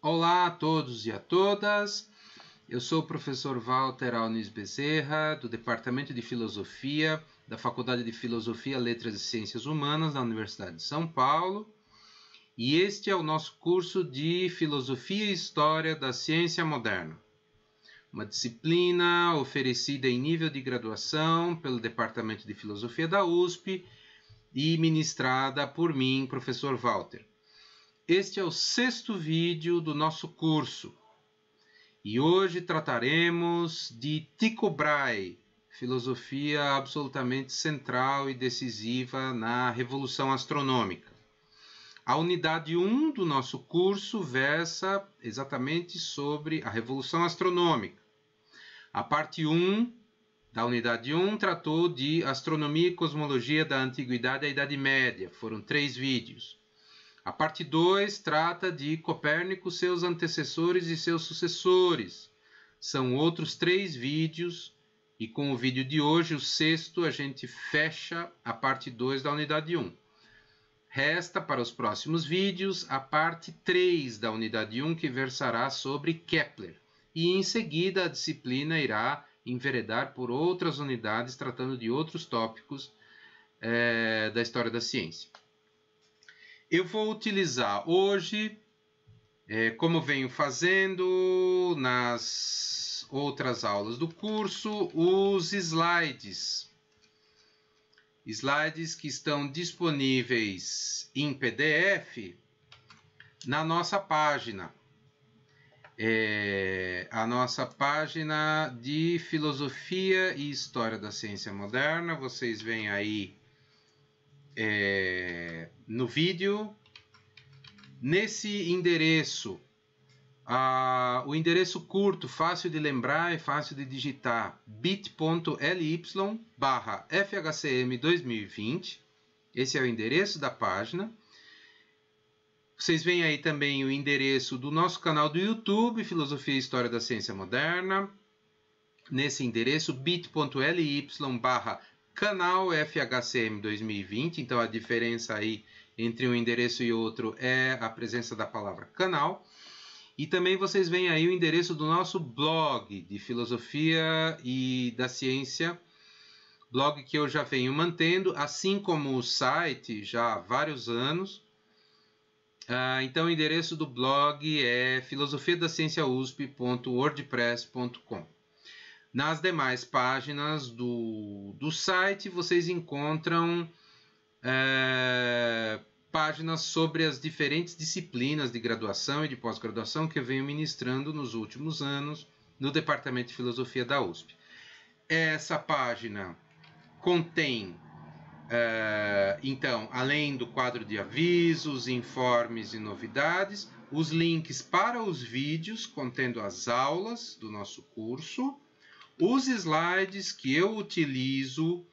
Olá a todos e a todas, eu sou o professor Walter Alnes Bezerra, do Departamento de Filosofia, da Faculdade de Filosofia, Letras e Ciências Humanas da Universidade de São Paulo, e este é o nosso curso de Filosofia e História da Ciência Moderna, uma disciplina oferecida em nível de graduação pelo Departamento de Filosofia da USP e ministrada por mim, professor Walter. Este é o 6º vídeo do nosso curso e hoje trataremos de Tycho Brahe, filosofia absolutamente central e decisiva na Revolução Astronômica. A unidade 1 do nosso curso versa exatamente sobre a Revolução Astronômica. A parte 1 da unidade 1 tratou de Astronomia e Cosmologia da Antiguidade à Idade Média, foram 3 vídeos. A parte 2 trata de Copérnico, seus antecessores e seus sucessores. São outros 3 vídeos e com o vídeo de hoje, o 6º, a gente fecha a parte 2 da unidade 1. Resta para os próximos vídeos a parte 3 da unidade 1, que versará sobre Kepler. E em seguida a disciplina irá enveredar por outras unidades tratando de outros tópicos da história da ciência. Eu vou utilizar hoje, como venho fazendo nas outras aulas do curso, os slides. Slides que estão disponíveis em PDF na nossa página. A nossa página de Filosofia e História da Ciência Moderna. Vocês veem aí no vídeo, nesse endereço, o endereço curto, fácil de lembrar e fácil de digitar, bit.ly/FHCM2020, esse é o endereço da página. Vocês veem aí também o endereço do nosso canal do YouTube, Filosofia e História da Ciência Moderna, nesse endereço, bit.ly/canal FHCM 2020, então a diferença aí entre um endereço e outro é a presença da palavra canal. E também vocês veem aí o endereço do nosso blog de filosofia e da ciência, blog que eu já venho mantendo, assim como o site já há vários anos. Então o endereço do blog é filosofiadacienciausp.wordpress.com. Nas demais páginas do site, vocês encontram páginas sobre as diferentes disciplinas de graduação e de pós-graduação que eu venho ministrando nos últimos anos no Departamento de Filosofia da USP. Essa página contém, então, além do quadro de avisos, informes e novidades, os links para os vídeos contendo as aulas do nosso curso, os slides que eu utilizo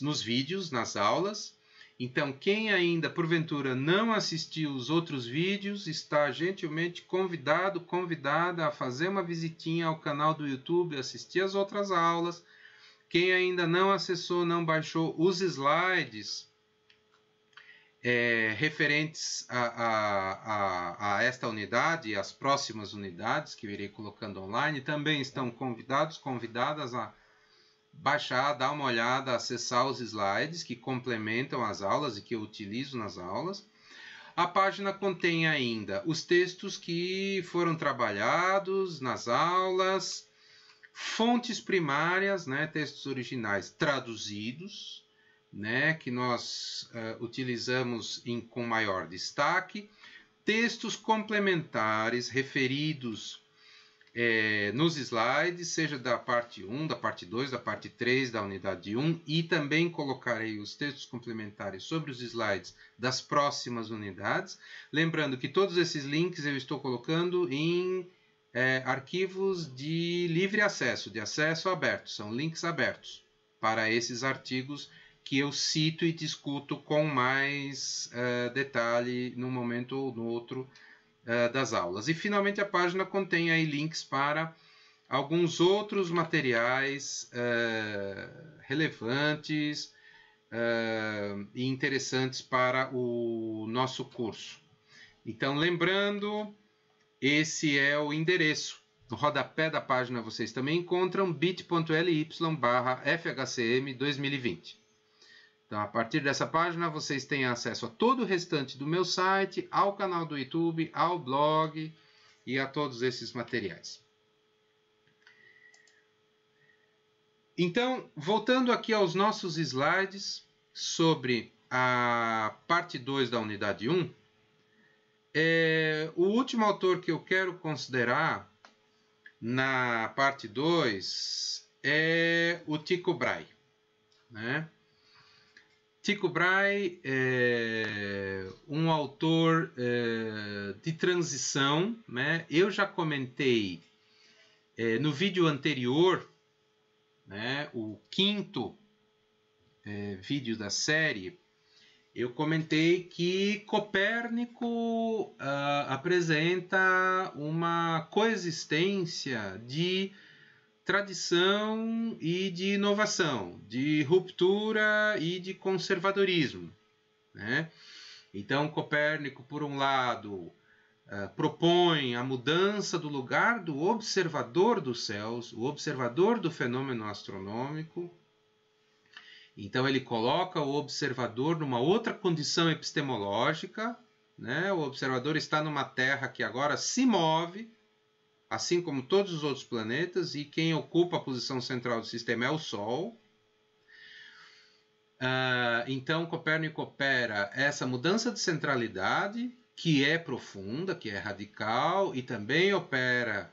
nos vídeos, nas aulas. Então, quem ainda, porventura, não assistiu os outros vídeos, está gentilmente convidada a fazer uma visitinha ao canal do YouTube, assistir as outras aulas. Quem ainda não acessou, não baixou os slides referentes a esta unidade e as próximas unidades que eu irei colocando online, também estão convidadas a baixar, dar uma olhada, acessar os slides que complementam as aulas e que eu utilizo nas aulas. A página contém ainda os textos que foram trabalhados nas aulas, fontes primárias, textos originais traduzidos, que nós utilizamos com maior destaque, textos complementares referidos nos slides, seja da parte 1, da parte 2, da parte 3, da unidade 1, e também colocarei os textos complementares sobre os slides das próximas unidades. Lembrando que todos esses links eu estou colocando em arquivos de livre acesso, de acesso aberto, são links abertos para esses artigos que eu cito e discuto com mais detalhe num momento ou no outro das aulas. E finalmente a página contém aí links para alguns outros materiais relevantes e interessantes para o nosso curso. Então, lembrando, esse é o endereço. No rodapé da página vocês também encontram bit.ly/FHCM2020. Então, a partir dessa página, vocês têm acesso a todo o restante do meu site, ao canal do YouTube, ao blog e a todos esses materiais. Então, voltando aqui aos nossos slides sobre a parte 2 da unidade 1, o último autor que eu quero considerar na parte 2 é o Tycho Brahe, né? Tycho Brahe é um autor de transição, né? Eu já comentei no vídeo anterior, né, o 5º vídeo da série, eu comentei que Copérnico apresenta uma coexistência de tradição e de inovação, de ruptura e de conservadorismo, né? Então, Copérnico, por um lado, propõe a mudança do lugar do observador dos céus, o observador do fenômeno astronômico. Então, ele coloca o observador numa outra condição epistemológica, né? O observador está numa Terra que agora se move, assim como todos os outros planetas, e quem ocupa a posição central do sistema é o Sol. Então, Copérnico opera essa mudança de centralidade, que é profunda, que é radical, e também opera,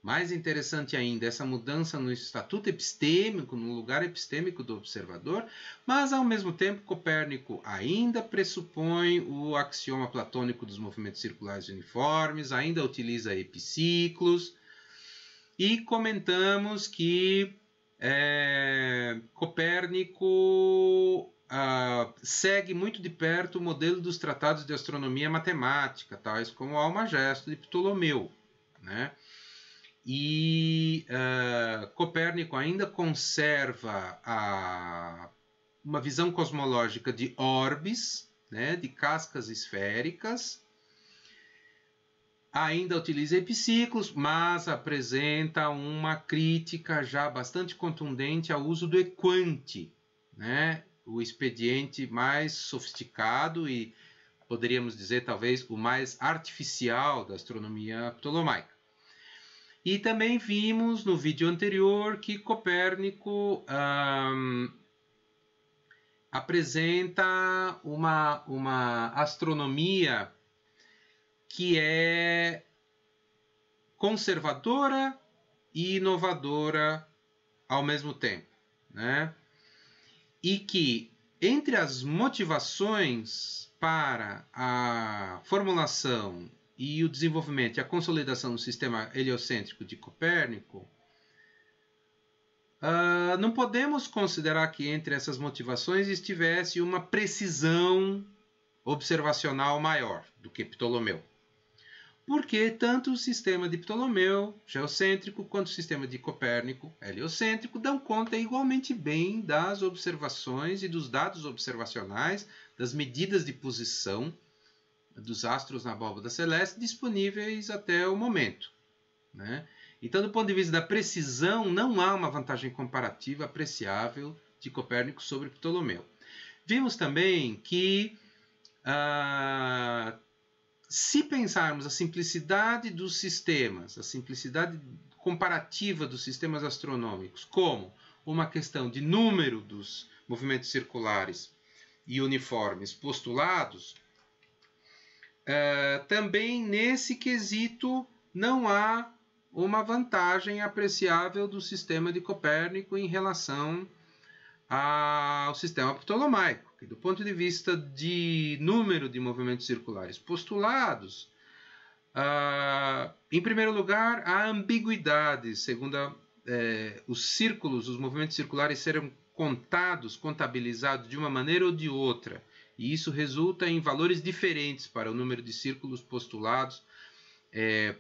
mais interessante ainda, essa mudança no estatuto epistêmico, no lugar epistêmico do observador, mas, ao mesmo tempo, Copérnico ainda pressupõe o axioma platônico dos movimentos circulares uniformes, ainda utiliza epiciclos, e comentamos que Copérnico segue muito de perto o modelo dos tratados de astronomia matemática, tais como o Almagesto de Ptolomeu, né? E Copérnico ainda conserva uma visão cosmológica de orbes, né, de cascas esféricas, ainda utiliza epiciclos, mas apresenta uma crítica já bastante contundente ao uso do equante, né, o expediente mais sofisticado e, poderíamos dizer, talvez o mais artificial da astronomia ptolomaica. E também vimos no vídeo anterior que Copérnico apresenta uma astronomia que é conservadora e inovadora ao mesmo tempo, né? E que, entre as motivações para a formulação e o desenvolvimento e a consolidação do sistema heliocêntrico de Copérnico, não podemos considerar que entre essas motivações estivesse uma precisão observacional maior do que Ptolomeu. Porque tanto o sistema de Ptolomeu, geocêntrico, quanto o sistema de Copérnico, heliocêntrico, dão conta igualmente bem das observações e dos dados observacionais, das medidas de posição dos astros na abóbada celeste disponíveis até o momento, né? Então, do ponto de vista da precisão, não há uma vantagem comparativa apreciável de Copérnico sobre Ptolomeu. Vimos também que, se pensarmos a simplicidade dos sistemas, a simplicidade comparativa dos sistemas astronômicos como uma questão de número dos movimentos circulares e uniformes postulados, também nesse quesito não há uma vantagem apreciável do sistema de Copérnico em relação ao sistema ptolomaico, que do ponto de vista de número de movimentos circulares postulados, em primeiro lugar, há ambiguidade, segundo os círculos, os movimentos circulares serão contados, contabilizados de uma maneira ou de outra, e isso resulta em valores diferentes para o número de círculos postulados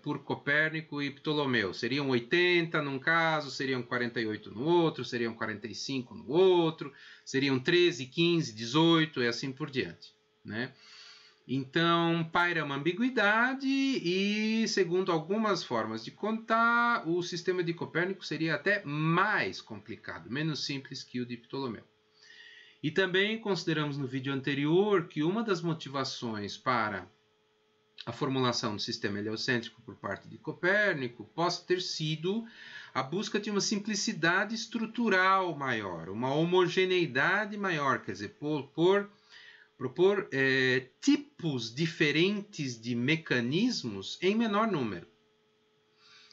por Copérnico e Ptolomeu. Seriam 80 num caso, seriam 48 no outro, seriam 45 no outro, seriam 13, 15, 18 e assim por diante, né? Então, paira uma ambiguidade e, segundo algumas formas de contar, o sistema de Copérnico seria até mais complicado, menos simples que o de Ptolomeu. E também consideramos no vídeo anterior que uma das motivações para a formulação do sistema heliocêntrico por parte de Copérnico possa ter sido a busca de uma simplicidade estrutural maior, uma homogeneidade maior, quer dizer, propor tipos diferentes de mecanismos em menor número.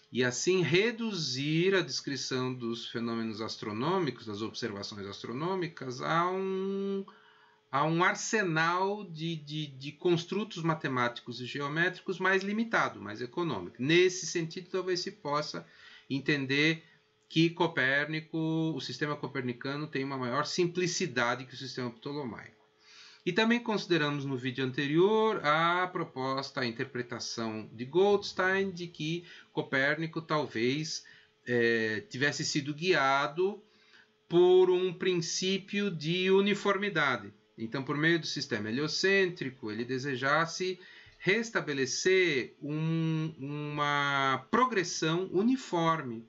E assim reduzir a descrição dos fenômenos astronômicos, das observações astronômicas, a um arsenal de construtos matemáticos e geométricos mais limitado, mais econômico. Nesse sentido, talvez se possa entender que o sistema copernicano tem uma maior simplicidade que o sistema ptolomaico. E também consideramos no vídeo anterior a proposta, a interpretação de Goldstein de que Copérnico talvez tivesse sido guiado por um princípio de uniformidade. Então, por meio do sistema heliocêntrico, ele desejasse restabelecer uma progressão uniforme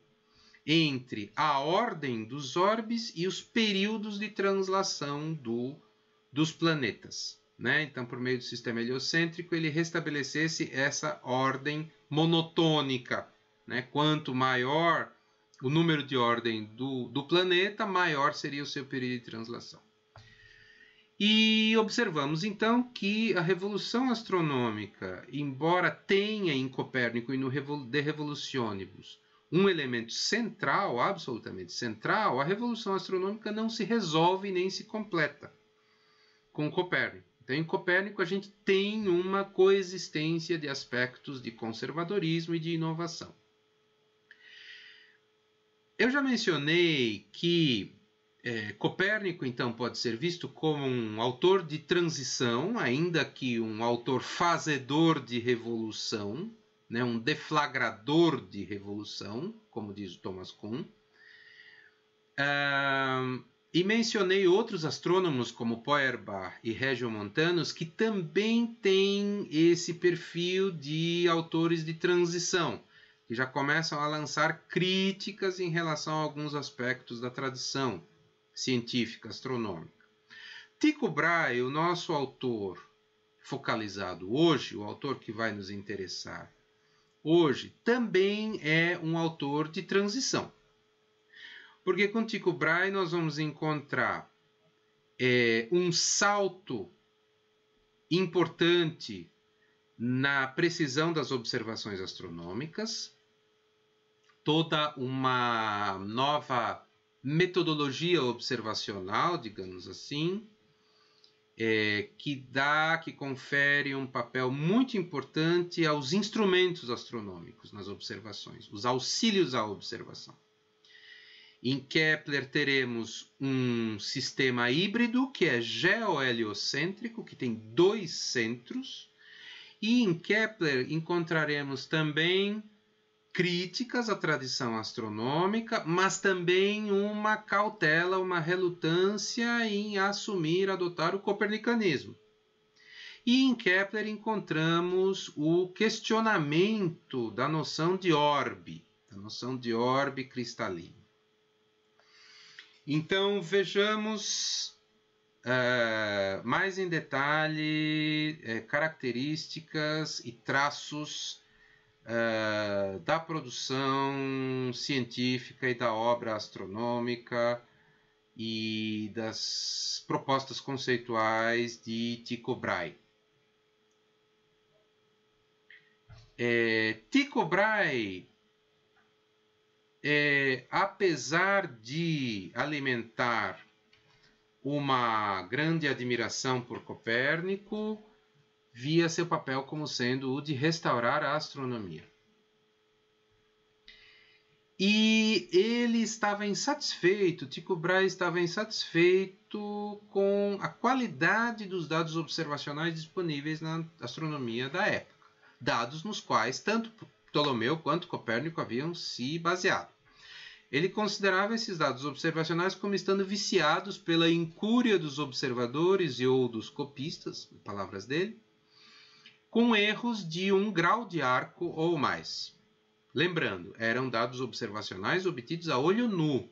entre a ordem dos orbes e os períodos de translação dos planetas. Né? Então, por meio do sistema heliocêntrico, ele restabelecesse essa ordem monotônica. Né? Quanto maior o número de ordem do planeta, maior seria o seu período de translação. E observamos, então, que a revolução astronômica, embora tenha em Copérnico e no De Revolutionibus um elemento central, absolutamente central, a revolução astronômica não se resolve nem se completa com Copérnico. Então, em Copérnico, a gente tem uma coexistência de aspectos de conservadorismo e de inovação. Eu já mencionei que Copérnico, então, pode ser visto como um autor de transição, ainda que um autor fazedor de revolução, né, um deflagrador de revolução, como diz o Thomas Kuhn. E mencionei outros astrônomos como Feuerbach e Regiomontanus que também têm esse perfil de autores de transição, que já começam a lançar críticas em relação a alguns aspectos da tradição científica astronômica. Tycho Brahe, o nosso autor focalizado hoje, o autor que vai nos interessar hoje, também é um autor de transição. Porque com Tycho Brahe nós vamos encontrar um salto importante na precisão das observações astronômicas, toda uma nova metodologia observacional, digamos assim, que confere um papel muito importante aos instrumentos astronômicos nas observações, os auxílios à observação. Em Kepler teremos um sistema híbrido que é geoheliocêntrico, que tem 2 centros, e em Kepler encontraremos também críticas à tradição astronômica, mas também uma cautela, uma relutância em adotar o copernicanismo. E em Kepler encontramos o questionamento da noção de orbe cristalino. Então vejamos mais em detalhe características e traços da produção científica e da obra astronômica e das propostas conceituais de Tycho Brahe. Tycho Brahe, apesar de alimentar uma grande admiração por Copérnico, via seu papel como sendo o de restaurar a astronomia. E ele estava insatisfeito, Tycho Brahe estava insatisfeito com a qualidade dos dados observacionais disponíveis na astronomia da época, dados nos quais tanto Ptolomeu quanto Copérnico haviam se baseado. Ele considerava esses dados observacionais como estando viciados pela incúria dos observadores e ou dos copistas, palavras dele, com erros de 1 grau de arco ou mais. Lembrando, eram dados observacionais obtidos a olho nu,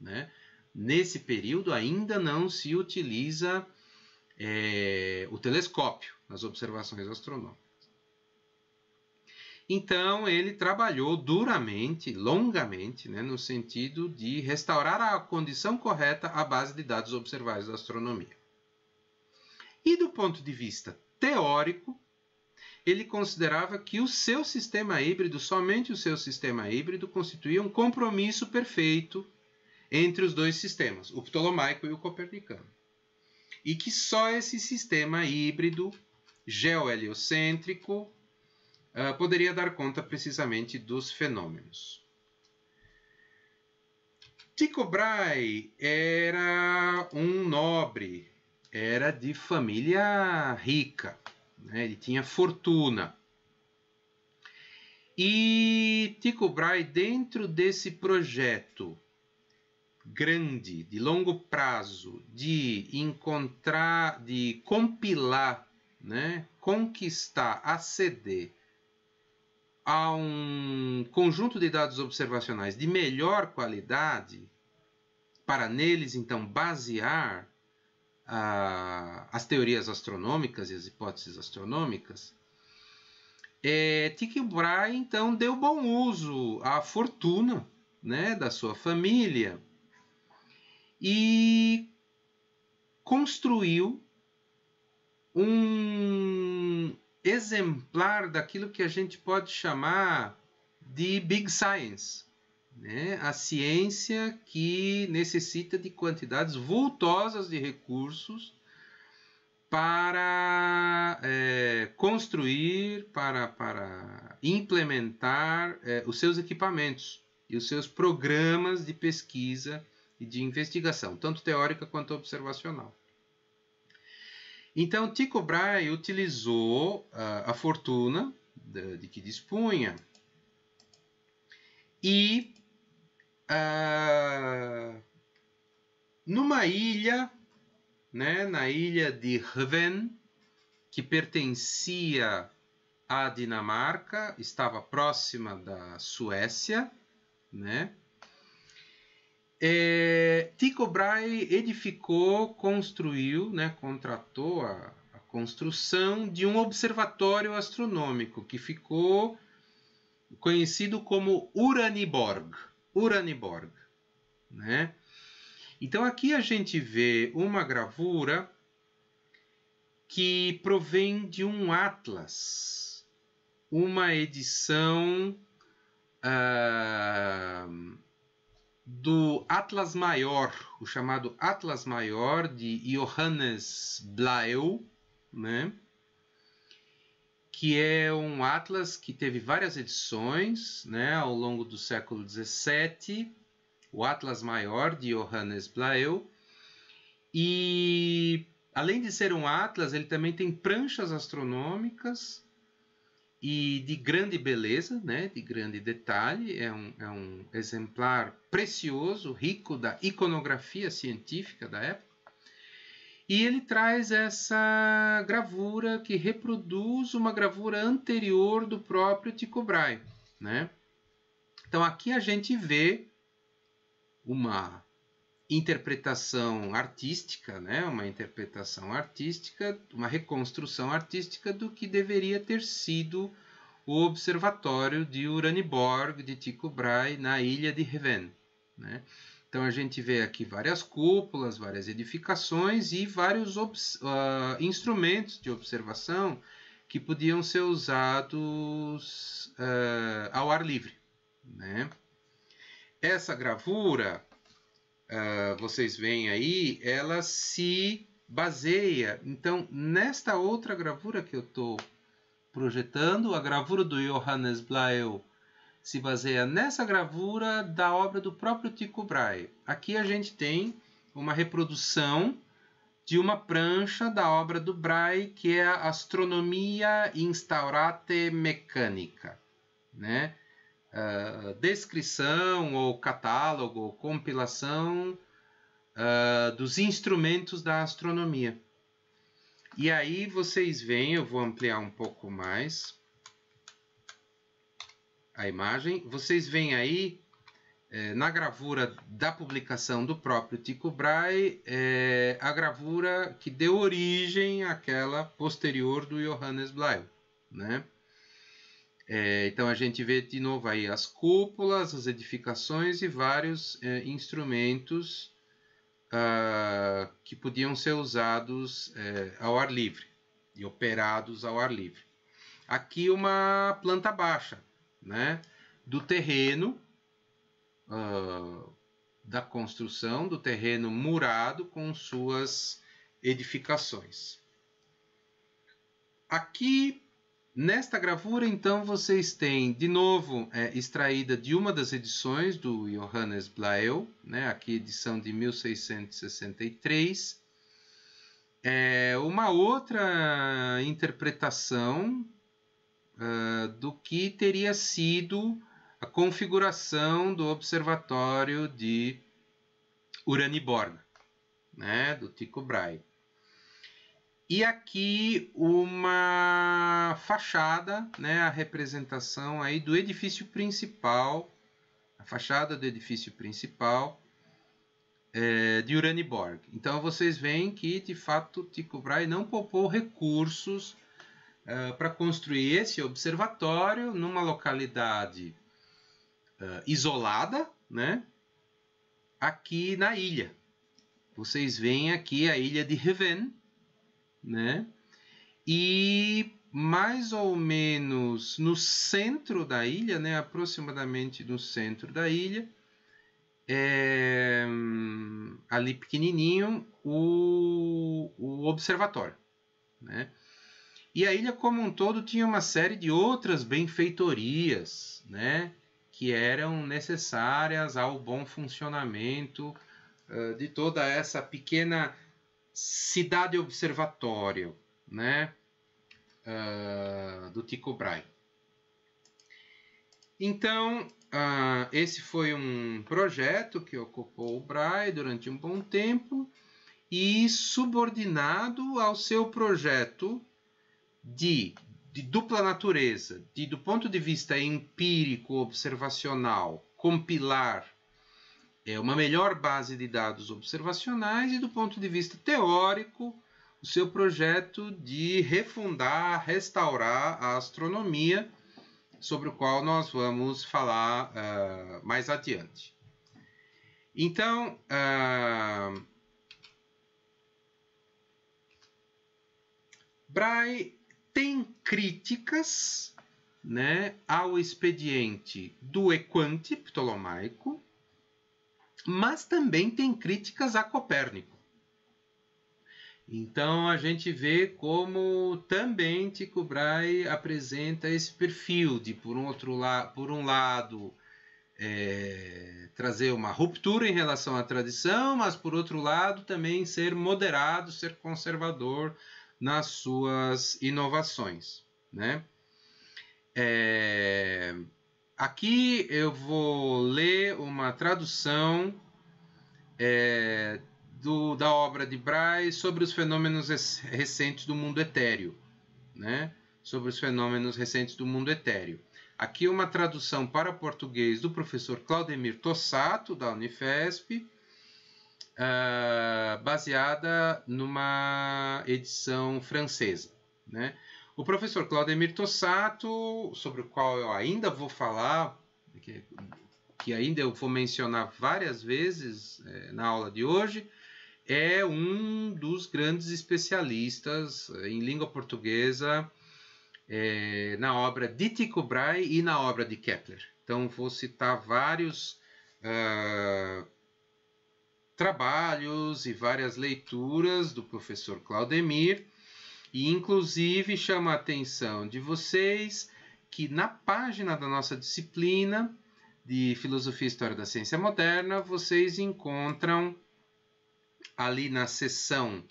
né? Nesse período ainda não se utiliza o telescópio nas observações astronômicas. Então, ele trabalhou duramente, longamente, né, no sentido de restaurar a condição correta à base de dados observáveis da astronomia. E do ponto de vista teórico, ele considerava que o seu sistema híbrido, somente o seu sistema híbrido, constituía um compromisso perfeito entre os dois sistemas, o ptolomaico e o copernicano. E que só esse sistema híbrido geoheliocêntrico poderia dar conta precisamente dos fenômenos. Tycho Brahe era um nobre, era de família rica, né? Ele tinha fortuna. E Tycho Brahe, dentro desse projeto grande, de longo prazo, de encontrar, de compilar, né, conquistar, aceder a um conjunto de dados observacionais de melhor qualidade, para neles, então, basear as teorias astronômicas e as hipóteses astronômicas, Tycho Brahe, então, deu bom uso à fortuna, né, da sua família e construiu um exemplar daquilo que a gente pode chamar de Big Science, né? A ciência que necessita de quantidades vultosas de recursos para construir, para implementar os seus equipamentos e os seus programas de pesquisa e de investigação, tanto teórica quanto observacional. Então, Tycho Brahe utilizou a fortuna de que dispunha e numa ilha, né, na ilha de Hven, que pertencia à Dinamarca, estava próxima da Suécia, né? Tycho Brahe edificou, construiu, né, contratou a construção de um observatório astronômico que ficou conhecido como Uraniborg, né? Então aqui a gente vê uma gravura que provém de um atlas, uma edição do Atlas Maior, o chamado Atlas Maior de Johannes Blaeu, né? Que é um atlas que teve várias edições, né, ao longo do século XVII, o Atlas Maior de Johannes Blaeu. E, além de ser um atlas, ele também tem pranchas astronômicas e de grande beleza, né, de grande detalhe. É um exemplar precioso, rico da iconografia científica da época. E ele traz essa gravura que reproduz uma gravura anterior do próprio Tycho Brahe, né? Então aqui a gente vê uma interpretação artística, né? Uma interpretação artística, uma reconstrução artística do que deveria ter sido o observatório de Uraniborg de Tycho Brahe na ilha de Hven, né? Então a gente vê aqui várias cúpulas, várias edificações e vários instrumentos de observação que podiam ser usados ao ar livre, né? Essa gravura, vocês veem aí, ela se baseia, então, nesta outra gravura que eu estou projetando, a gravura do Johannes Blaeu, se baseia nessa gravura da obra do próprio Tycho Brahe. Aqui a gente tem uma reprodução de uma prancha da obra do Brahe, que é a Astronomia Instaurate Mechanica, né? Descrição ou catálogo ou compilação dos instrumentos da astronomia. E aí vocês veem, eu vou ampliar um pouco mais a imagem, vocês veem aí na gravura da publicação do próprio Tycho Brahe, a gravura que deu origem àquela posterior do Johannes Blei, né? Então a gente vê de novo aí as cúpulas, as edificações e vários instrumentos que podiam ser usados ao ar livre e operados ao ar livre. Aqui uma planta baixa, né, do terreno, da construção, do terreno murado com suas edificações. Aqui, nesta gravura, então, vocês têm, de novo, extraída de uma das edições do Johannes Blei, né, aqui edição de 1663, uma outra interpretação do que teria sido a configuração do observatório de Uraniborg, né, do Tycho Brahe. E aqui uma fachada, né, a representação aí do edifício principal, a fachada do edifício principal de Uraniborg. Então vocês veem que, de fato, Tycho Brahe não poupou recursos para construir esse observatório numa localidade isolada, né, aqui na ilha. Vocês veem aqui a ilha de Revin, né? E mais ou menos no centro da ilha, né, aproximadamente no centro da ilha, ali pequenininho, o observatório, né? E a ilha como um todo tinha uma série de outras benfeitorias, né, que eram necessárias ao bom funcionamento de toda essa pequena cidade observatório, né, do Tycho Brahe. Então, esse foi um projeto que ocupou o Brahe durante um bom tempo e subordinado ao seu projeto de dupla natureza, do ponto de vista empírico, observacional, compilar uma melhor base de dados observacionais e do ponto de vista teórico, o seu projeto de refundar, restaurar a astronomia, sobre o qual nós vamos falar mais adiante. Então, Brahe tem críticas, né, ao expediente do equante ptolomaico, mas também tem críticas a Copérnico. Então a gente vê como também Tycho Brahe apresenta esse perfil de, por um lado, trazer uma ruptura em relação à tradição, mas por outro lado também ser moderado, ser conservador nas suas inovações, né? Aqui eu vou ler uma tradução da obra de Brahe sobre os fenômenos recentes do mundo etéreo, né? Sobre os fenômenos recentes do mundo etéreo. Aqui uma tradução para português do professor Claudemir Tossato, da Unifesp, baseada numa edição francesa, né? O professor Claudemir Tossato, sobre o qual eu ainda vou falar, que ainda eu vou mencionar várias vezes na aula de hoje, é um dos grandes especialistas em língua portuguesa na obra de Tycho Brahe e na obra de Kepler. Então vou citar vários trabalhos e várias leituras do professor Claudemir, e inclusive chamo a atenção de vocês que na página da nossa disciplina de Filosofia e História da Ciência Moderna, vocês encontram ali na seção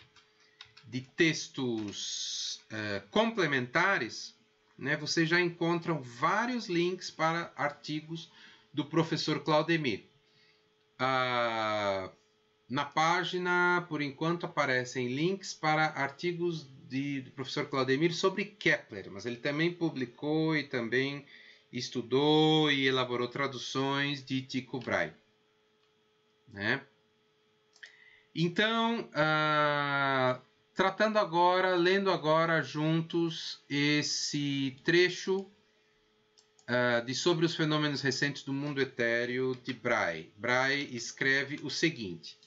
de textos complementares, né, vocês já encontram vários links para artigos do professor Claudemir. Na página, por enquanto, aparecem links para artigos do professor Claudemir sobre Kepler, mas ele também publicou e também estudou e elaborou traduções de Tycho Brahe, né? Então, lendo agora juntos esse trecho sobre os fenômenos recentes do mundo etéreo de Brahe. Brahe escreve o seguinte: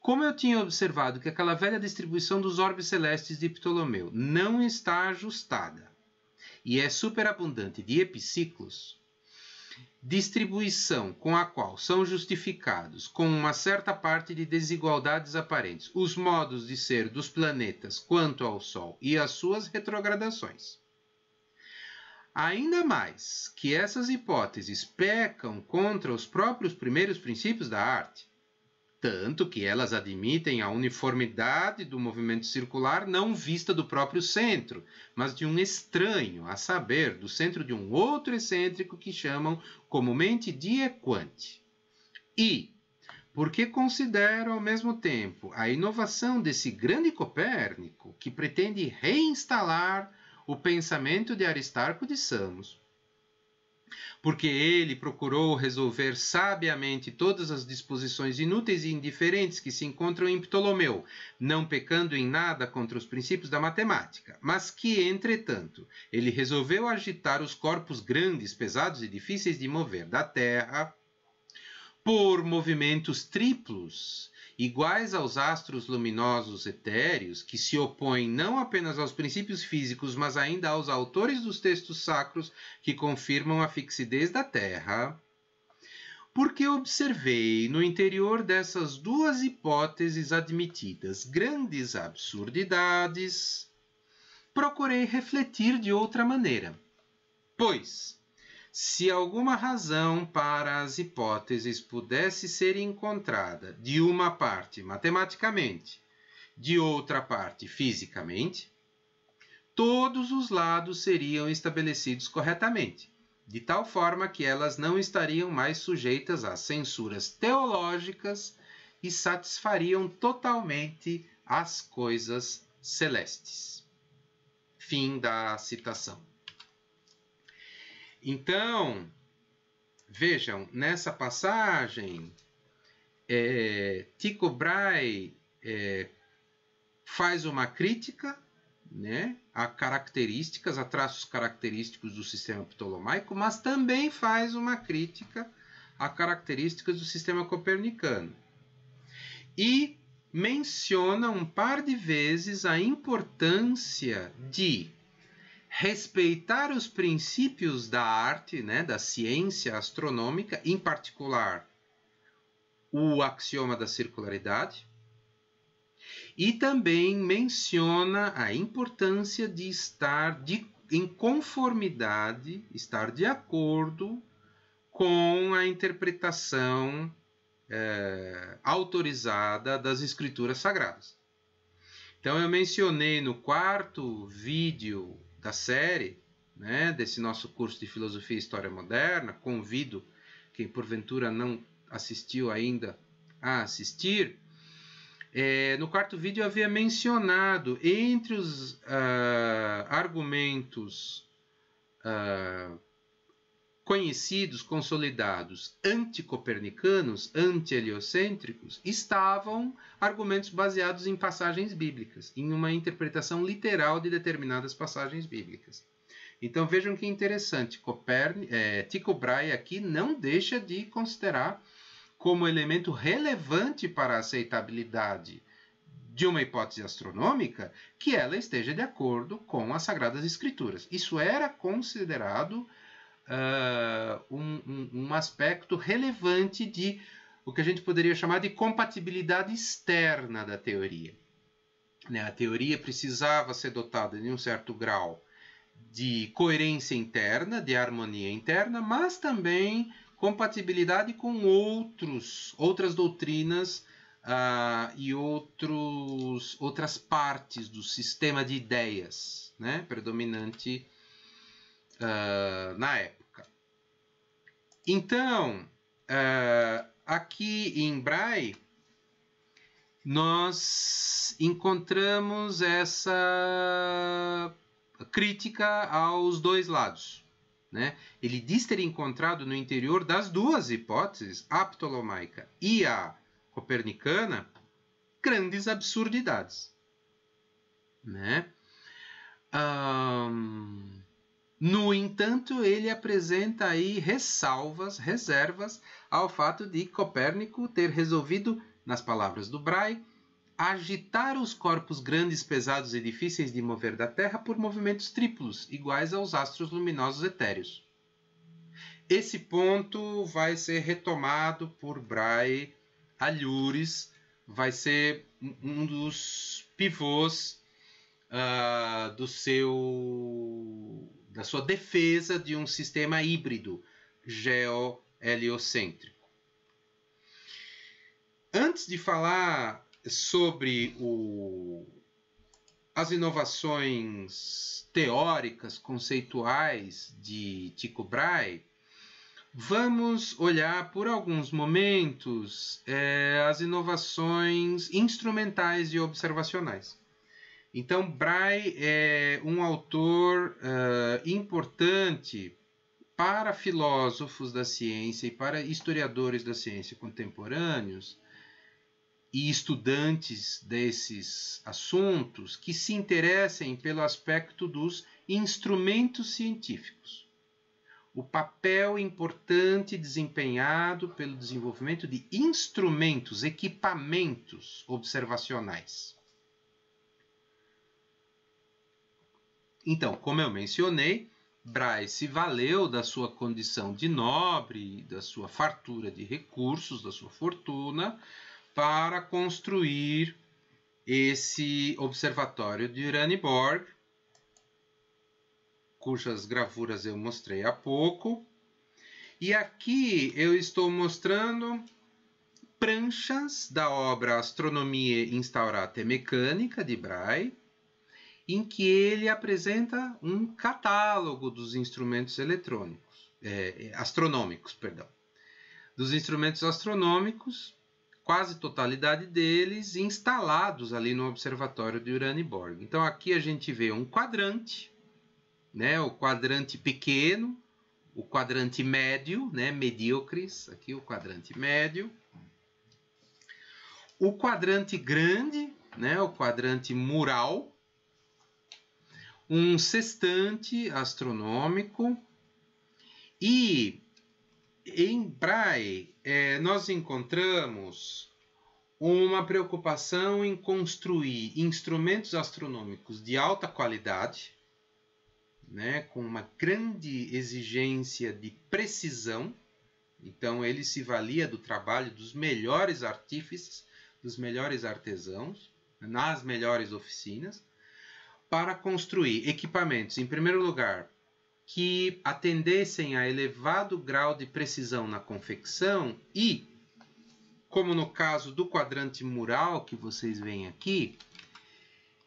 como eu tinha observado que aquela velha distribuição dos orbes celestes de Ptolomeu não está ajustada e é superabundante de epiciclos, distribuição com a qual são justificados, com uma certa parte de desigualdades aparentes, os modos de ser dos planetas quanto ao Sol e as suas retrogradações. Ainda mais que essas hipóteses pecam contra os próprios primeiros princípios da arte, tanto que elas admitem a uniformidade do movimento circular não vista do próprio centro, mas de um estranho, a saber, do centro de um outro excêntrico que chamam comumente de equante. E, porque considero ao mesmo tempo a inovação desse grande Copérnico, que pretende reinstalar o pensamento de Aristarco de Samos, porque ele procurou resolver sabiamente todas as disposições inúteis e indiferentes que se encontram em Ptolomeu, não pecando em nada contra os princípios da matemática, mas que, entretanto, ele resolveu agitar os corpos grandes, pesados e difíceis de mover da Terra por movimentos triplos, iguais aos astros luminosos etéreos, que se opõem não apenas aos princípios físicos, mas ainda aos autores dos textos sacros que confirmam a fixidez da Terra, porque observei no interior dessas duas hipóteses admitidas grandes absurdidades, procurei refletir de outra maneira. Pois, se alguma razão para as hipóteses pudesse ser encontrada de uma parte matematicamente, de outra parte fisicamente, todos os lados seriam estabelecidos corretamente, de tal forma que elas não estariam mais sujeitas a censuras teológicas e satisfariam totalmente as coisas celestes. Fim da citação. Então, vejam, nessa passagem, Tycho Brahe faz uma crítica, né, a características, a traços característicos do sistema ptolomaico, mas também faz uma crítica a características do sistema copernicano. E menciona um par de vezes a importância de respeitar os princípios da arte, né, da ciência astronômica, em particular o axioma da circularidade, e também menciona a importância de estar em conformidade, estar de acordo com a interpretação autorizada das escrituras sagradas. Então eu mencionei no quarto vídeo da série, né, desse nosso curso de Filosofia e História Moderna, convido quem porventura não assistiu ainda a assistir. No quarto vídeo eu havia mencionado, entre os argumentos conhecidos, consolidados, anticopernicanos, anti-heliocêntricos, estavam argumentos baseados em passagens bíblicas, em uma interpretação literal de determinadas passagens bíblicas. Então vejam que interessante, Tycho Brahe aqui não deixa de considerar como elemento relevante para a aceitabilidade de uma hipótese astronômica que ela esteja de acordo com as Sagradas Escrituras. Isso era considerado um aspecto relevante de o que a gente poderia chamar de compatibilidade externa da teoria. A teoria precisava ser dotada de um certo grau de coerência interna, de harmonia interna, mas também compatibilidade com outras doutrinas e outras partes do sistema de ideias, né, predominante na época. Então, aqui em Brahe, nós nós encontramos essa crítica aos dois lados, né? Ele diz ter encontrado no interior das duas hipóteses, a ptolomaica e a copernicana, grandes absurdidades, né? No entanto, ele apresenta aí reservas ao fato de Copérnico ter resolvido, nas palavras do Brahe, agitar os corpos grandes, pesados e difíceis de mover da Terra por movimentos triplos, iguais aos astros luminosos etéreos. Esse ponto vai ser retomado por Brahe, alhures, vai ser um dos pivôs da sua defesa de um sistema híbrido geo-heliocêntrico. Antes de falar sobre as inovações teóricas, conceituais de Tycho Brahe, vamos olhar por alguns momentos as inovações instrumentais e observacionais. Então, Brahe é um autor importante para filósofos da ciência e para historiadores da ciência contemporâneos e estudantes desses assuntos que se interessem pelo aspecto dos instrumentos científicos. O papel importante desempenhado pelo desenvolvimento de instrumentos, equipamentos observacionais. Então, como eu mencionei, Brahe se valeu da sua condição de nobre, da sua fartura de recursos, da sua fortuna, para construir esse observatório de Uraniborg, cujas gravuras eu mostrei há pouco. E aqui eu estou mostrando pranchas da obra Astronomiae Instaurata e Mechanica, de Brahe, em que ele apresenta um catálogo dos instrumentos astronômicos. Dos instrumentos astronômicos, quase totalidade deles instalados ali no observatório de Uraniborg. Então aqui a gente vê um quadrante, né, o quadrante pequeno, o quadrante médio, né, medíocres, aqui o quadrante médio, o quadrante grande, né, o quadrante mural, um sextante astronômico, e em Brahe nós encontramos uma preocupação em construir instrumentos astronômicos de alta qualidade, né, com uma grande exigência de precisão. Então ele se valia do trabalho dos melhores artífices, dos melhores artesãos, nas melhores oficinas, para construir equipamentos, em primeiro lugar, que atendessem a elevado grau de precisão na confecção e, como no caso do quadrante mural que vocês veem aqui,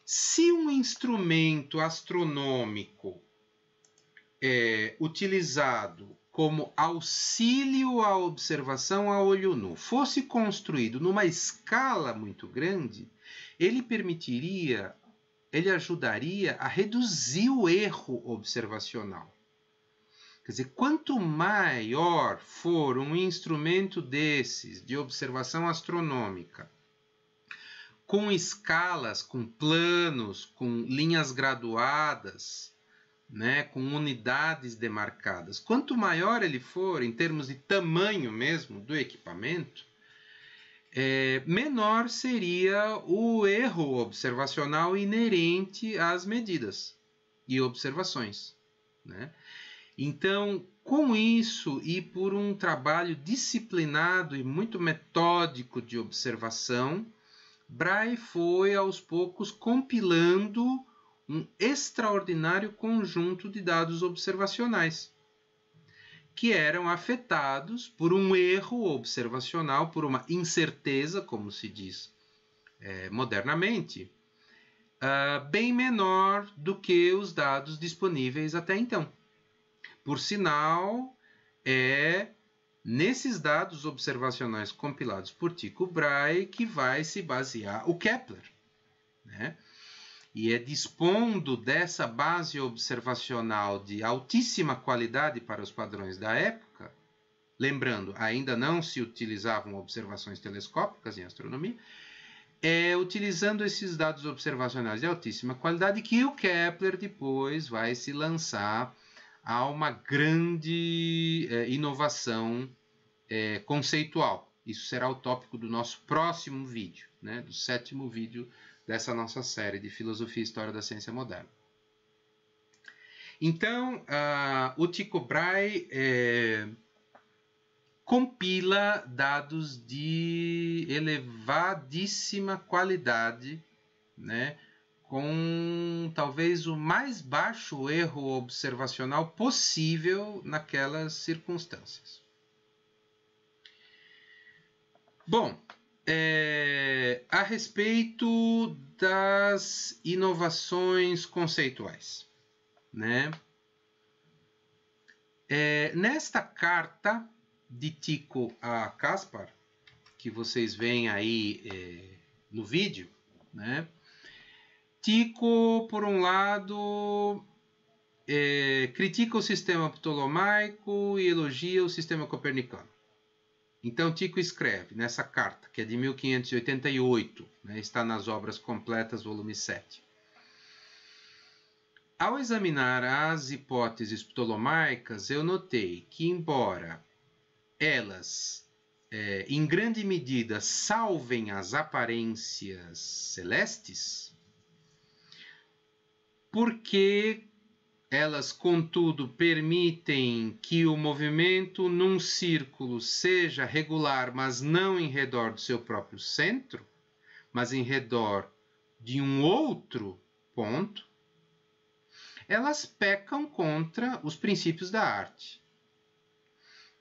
se um instrumento astronômico utilizado como auxílio à observação a olho nu fosse construído numa escala muito grande, ele ajudaria a reduzir o erro observacional. Quer dizer, quanto maior for um instrumento desses de observação astronômica, com escalas, com planos, com linhas graduadas, né, com unidades demarcadas, quanto maior ele for em termos de tamanho mesmo do equipamento, menor seria o erro observacional inerente às medidas e observações, né? Então, com isso e por um trabalho disciplinado e muito metódico de observação, Brahe foi aos poucos compilando um extraordinário conjunto de dados observacionais, que eram afetados por um erro observacional, por uma incerteza, como se diz modernamente, bem menor do que os dados disponíveis até então. Por sinal, nesses dados observacionais compilados por Tycho Brahe que vai se basear o Kepler. né? E é dispondo dessa base observacional de altíssima qualidade para os padrões da época, lembrando, ainda não se utilizavam observações telescópicas em astronomia, utilizando esses dados observacionais de altíssima qualidade que o Kepler depois vai se lançar a uma grande inovação conceitual. Isso será o tópico do nosso próximo vídeo, né, do 7º vídeo dessa nossa série de Filosofia e História da Ciência Moderna. Então, o Tycho Brahe compila dados de elevadíssima qualidade, né, com talvez o mais baixo erro observacional possível naquelas circunstâncias. Bom, a respeito das inovações conceituais, né? Nesta carta de Tycho a Caspar, que vocês veem aí no vídeo, né? Tycho, por um lado, critica o sistema ptolomaico e elogia o sistema copernicano. Então, Tycho escreve nessa carta, que é de 1588, né, está nas Obras Completas, volume 7. Ao examinar as hipóteses ptolomaicas, eu notei que, embora elas, em grande medida, salvem as aparências celestes, porque elas, contudo, permitem que o movimento num círculo seja regular, mas não em redor do seu próprio centro, mas em redor de um outro ponto, elas pecam contra os princípios da arte,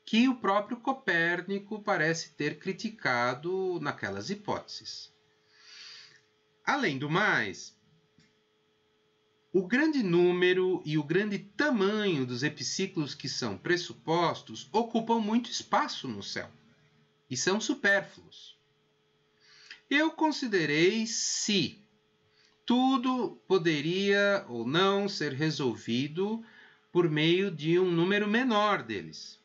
que o próprio Copérnico parece ter criticado naquelas hipóteses. Além do mais, o grande número e o grande tamanho dos epiciclos que são pressupostos ocupam muito espaço no céu e são supérfluos. Eu considerei se tudo poderia ou não ser resolvido por meio de um número menor deles.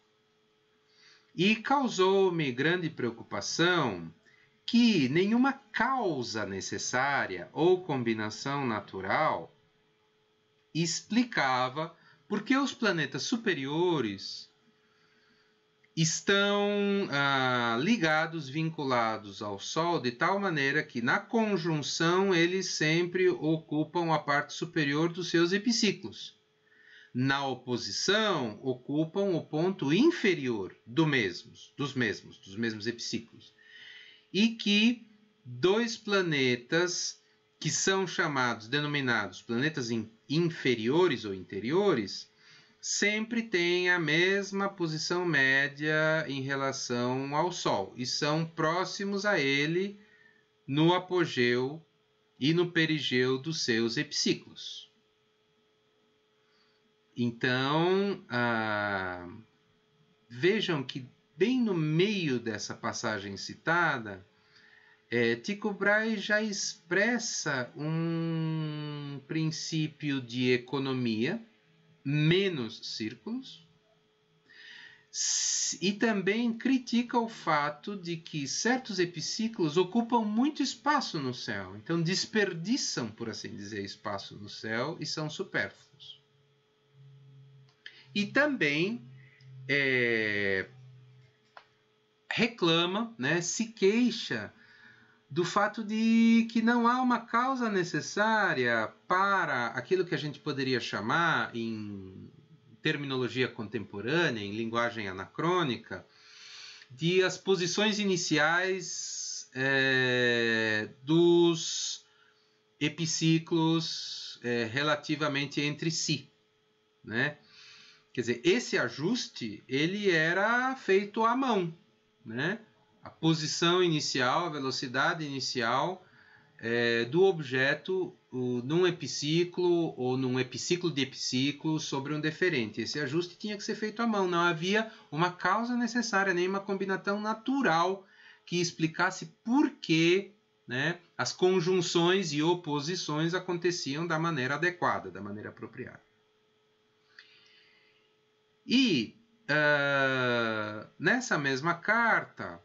E causou-me grande preocupação que nenhuma causa necessária ou combinação natural explicava por que os planetas superiores estão ligados, vinculados ao Sol, de tal maneira que na conjunção eles sempre ocupam a parte superior dos seus epiciclos. Na oposição, ocupam o ponto inferior dos mesmos epiciclos. E que dois planetas que são denominados planetas inferiores ou interiores, sempre têm a mesma posição média em relação ao Sol e são próximos a ele no apogeu e no perigeu dos seus epiciclos. Então, vejam que bem no meio dessa passagem citada, Tycho Brahe já expressa um princípio de economia, menos círculos, e também critica o fato de que certos epiciclos ocupam muito espaço no céu, então desperdiçam, por assim dizer, espaço no céu e são supérfluos. E também reclama, né, se queixa do fato de que não há uma causa necessária para aquilo que a gente poderia chamar, em terminologia contemporânea, em linguagem anacrônica, de as posições iniciais dos epiciclos relativamente entre si, né? Quer dizer, esse ajuste ele era feito à mão, né? A posição inicial, a velocidade inicial do objeto num epiciclo ou num epiciclo de epiciclo sobre um deferente. Esse ajuste tinha que ser feito à mão, não havia uma causa necessária, nem uma combinação natural que explicasse por que, né, as conjunções e oposições aconteciam da maneira adequada, da maneira apropriada. E nessa mesma carta,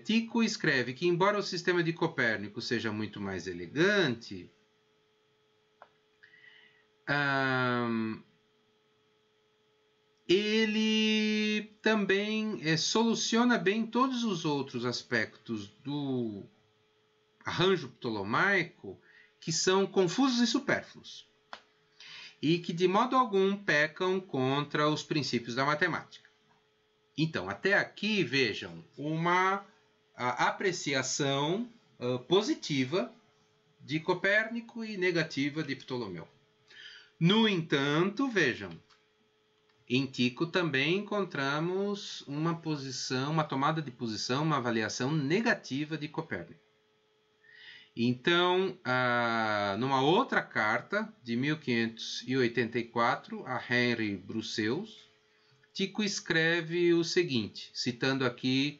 Tycho escreve que, embora o sistema de Copérnico seja muito mais elegante, ele também soluciona bem todos os outros aspectos do arranjo ptolomaico que são confusos e supérfluos, e que de modo algum pecam contra os princípios da matemática. Então, até aqui, vejam, uma apreciação positiva de Copérnico e negativa de Ptolomeu. No entanto, vejam, em Tycho também encontramos uma tomada de posição, uma avaliação negativa de Copérnico. Então, numa outra carta, de 1584, a Henry Bruxelles, Tycho escreve o seguinte, citando aqui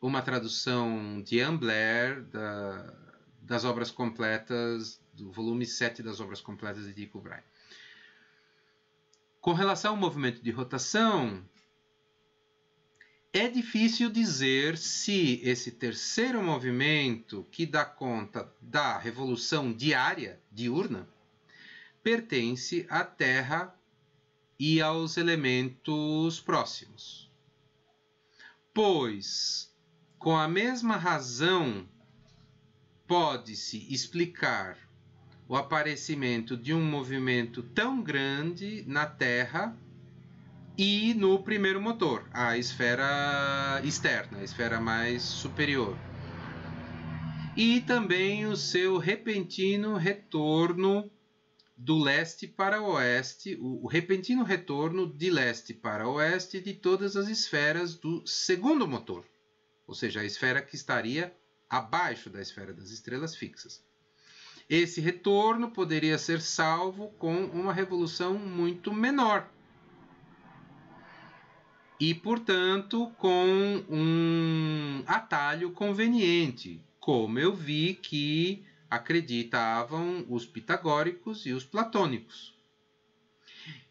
uma tradução de Anne Blair das obras completas, do volume 7 das obras completas de Tycho Brahe. Com relação ao movimento de rotação, é difícil dizer se esse terceiro movimento, que dá conta da revolução diária, diurna, pertence à Terra e aos elementos próximos. Pois, com a mesma razão, pode-se explicar o aparecimento de um movimento tão grande na Terra e no primeiro motor, a esfera externa, a esfera mais superior. E também o seu repentino retorno do leste para o oeste, o repentino retorno de leste para oeste de todas as esferas do segundo motor, ou seja, a esfera que estaria abaixo da esfera das estrelas fixas. Esse retorno poderia ser salvo com uma revolução muito menor e, portanto, com um atalho conveniente, como eu vi que acreditavam os pitagóricos e os platônicos.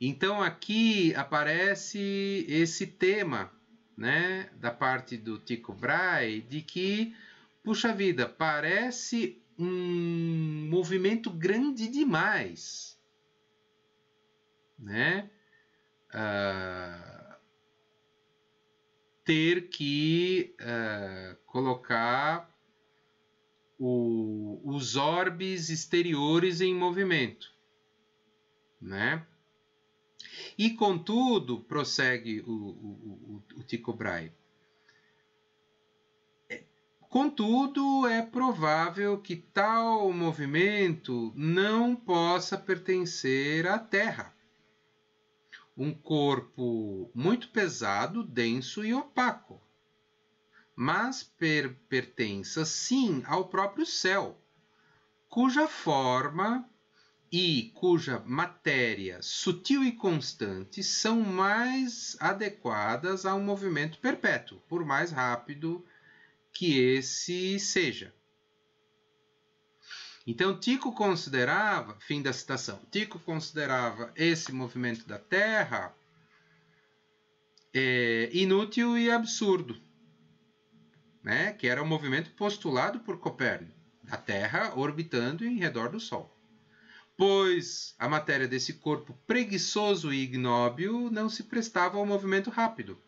Então, aqui aparece esse tema, né, da parte do Tycho Brahe, de que, puxa vida, parece um movimento grande demais, né? Ter que colocar os orbes exteriores em movimento, né? E, contudo, prossegue o Tycho Brahe, contudo, é provável que tal movimento não possa pertencer à Terra, um corpo muito pesado, denso e opaco, mas pertença sim ao próprio céu, cuja forma e cuja matéria sutil e constante são mais adequadas a um movimento perpétuo, por mais rápido que esse seja. Então, Tycho considerava, fim da citação, Tycho considerava esse movimento da Terra inútil e absurdo, né? Que era o movimento postulado por Copérnico, da Terra orbitando em redor do Sol. Pois a matéria desse corpo preguiçoso e ignóbil não se prestava ao movimento rápido,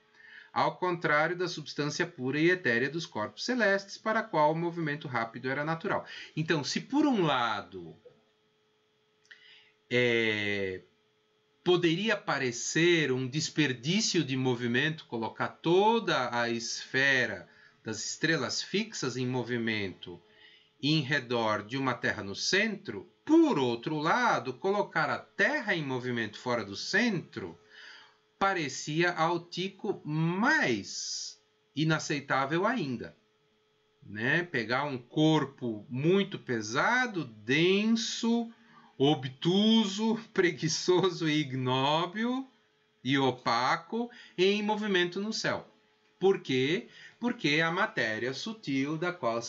ao contrário da substância pura e etérea dos corpos celestes, para a qual o movimento rápido era natural. Então, se por um lado poderia parecer um desperdício de movimento colocar toda a esfera das estrelas fixas em movimento em redor de uma Terra no centro, por outro lado, colocar a Terra em movimento fora do centro parecia ao Tycho mais inaceitável ainda, né? Pegar um corpo muito pesado, denso, obtuso, preguiçoso e ignóbil e opaco em movimento no céu. Por quê? porque é a matéria sutil da qual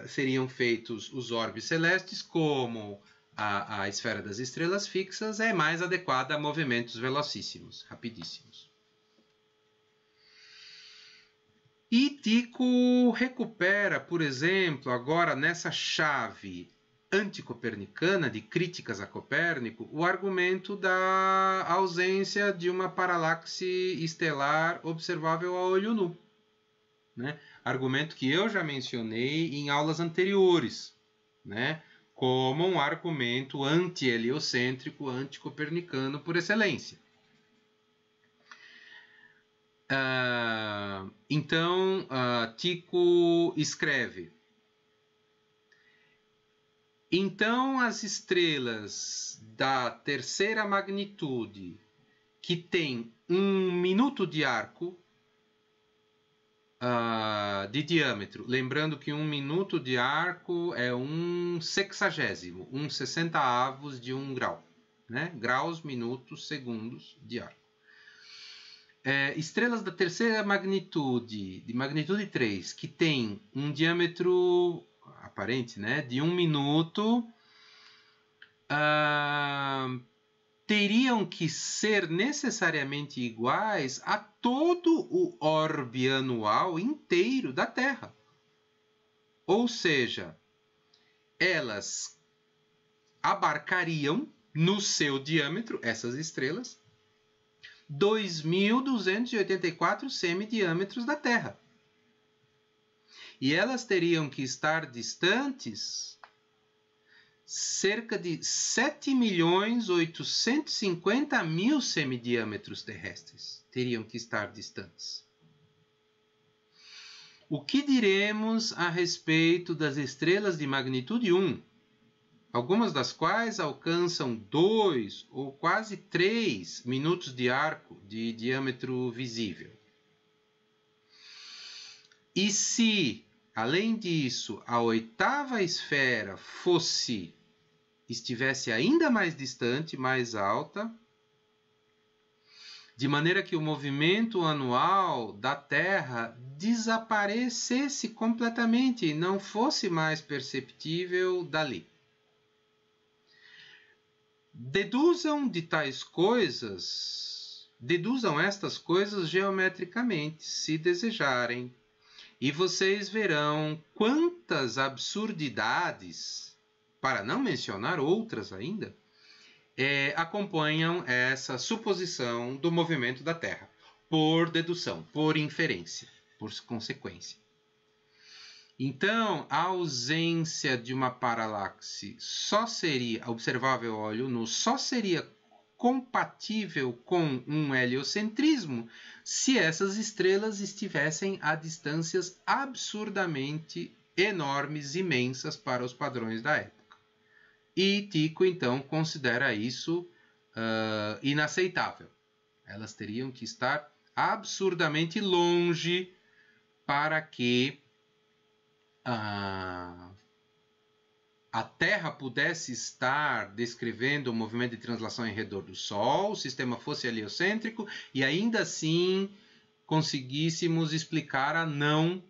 seriam feitos os orbes celestes, como a esfera das estrelas fixas é mais adequada a movimentos velocíssimos, rapidíssimos. E Tycho recupera, por exemplo, agora nessa chave anticopernicana de críticas a Copérnico, o argumento da ausência de uma paralaxe estelar observável a olho nu, né? Argumento que eu já mencionei em aulas anteriores, né? Como um argumento anti-heliocêntrico, anticopernicano por excelência. Então, Tycho escreve: então as estrelas da terceira magnitude que têm 1 minuto de arco de diâmetro, lembrando que 1 minuto de arco é 1/60, 1/60 de 1 grau, né? Graus, minutos, segundos de arco. Estrelas da terceira magnitude, de magnitude 3, que tem um diâmetro aparente, né, de 1 minuto, teriam que ser necessariamente iguais a todo o orbe anual inteiro da Terra. Ou seja, elas abarcariam no seu diâmetro, essas estrelas, 2.284 semidiâmetros da Terra. E elas teriam que estar distantes cerca de 7.850.000 semidiâmetros terrestres. Teriam que estar distantes. O que diremos a respeito das estrelas de magnitude 1? Algumas das quais alcançam 2 ou quase 3 minutos de arco de diâmetro visível. E se, além disso, a oitava esfera estivesse ainda mais distante, mais alta, de maneira que o movimento anual da Terra desaparecesse completamente e não fosse mais perceptível dali. Deduzam estas coisas geometricamente, se desejarem, e vocês verão quantas absurdidades, para não mencionar outras ainda, acompanham essa suposição do movimento da Terra, por dedução, por inferência, por consequência. Então, a ausência de uma paralaxe só seria observável a olho nu, só seria compatível com um heliocentrismo se essas estrelas estivessem a distâncias absurdamente enormes, imensas para os padrões da época. E Tycho, então, considera isso inaceitável. Elas teriam que estar absurdamente longe para que a Terra pudesse estar descrevendo o movimento de translação em redor do Sol, o sistema fosse heliocêntrico e ainda assim conseguíssemos explicar a não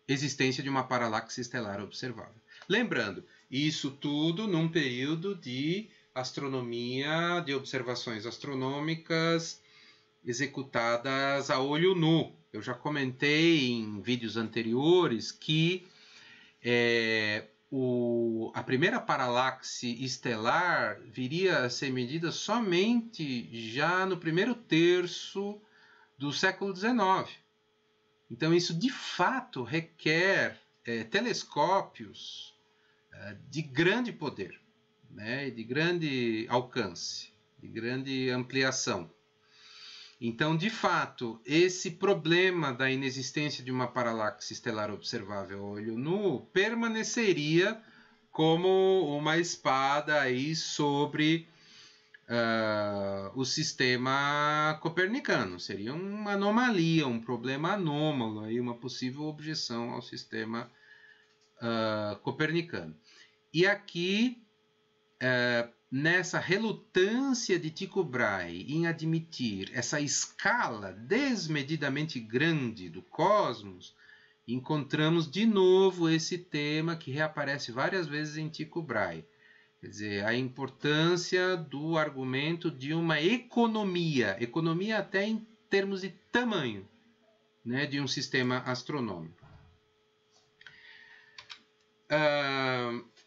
existência de uma paralaxe estelar observável. Lembrando, isso tudo num período de astronomia, de observações astronômicas executadas a olho nu. Eu já comentei em vídeos anteriores que a primeira paralaxe estelar viria a ser medida somente já no primeiro terço do século XIX. Então, isso de fato requer telescópios de grande poder, né, de grande alcance, de grande ampliação. Então, de fato, esse problema da inexistência de uma paralaxe estelar observável a olho nu permaneceria como uma espada aí sobre o sistema copernicano. Seria uma anomalia, um problema anômalo, aí uma possível objeção ao sistema copernicano. E aqui nessa relutância de Tycho Brahe em admitir essa escala desmedidamente grande do cosmos, encontramos de novo esse tema que reaparece várias vezes em Tycho Brahe. Quer dizer, a importância do argumento de uma economia até em termos de tamanho, né, de um sistema astronômico.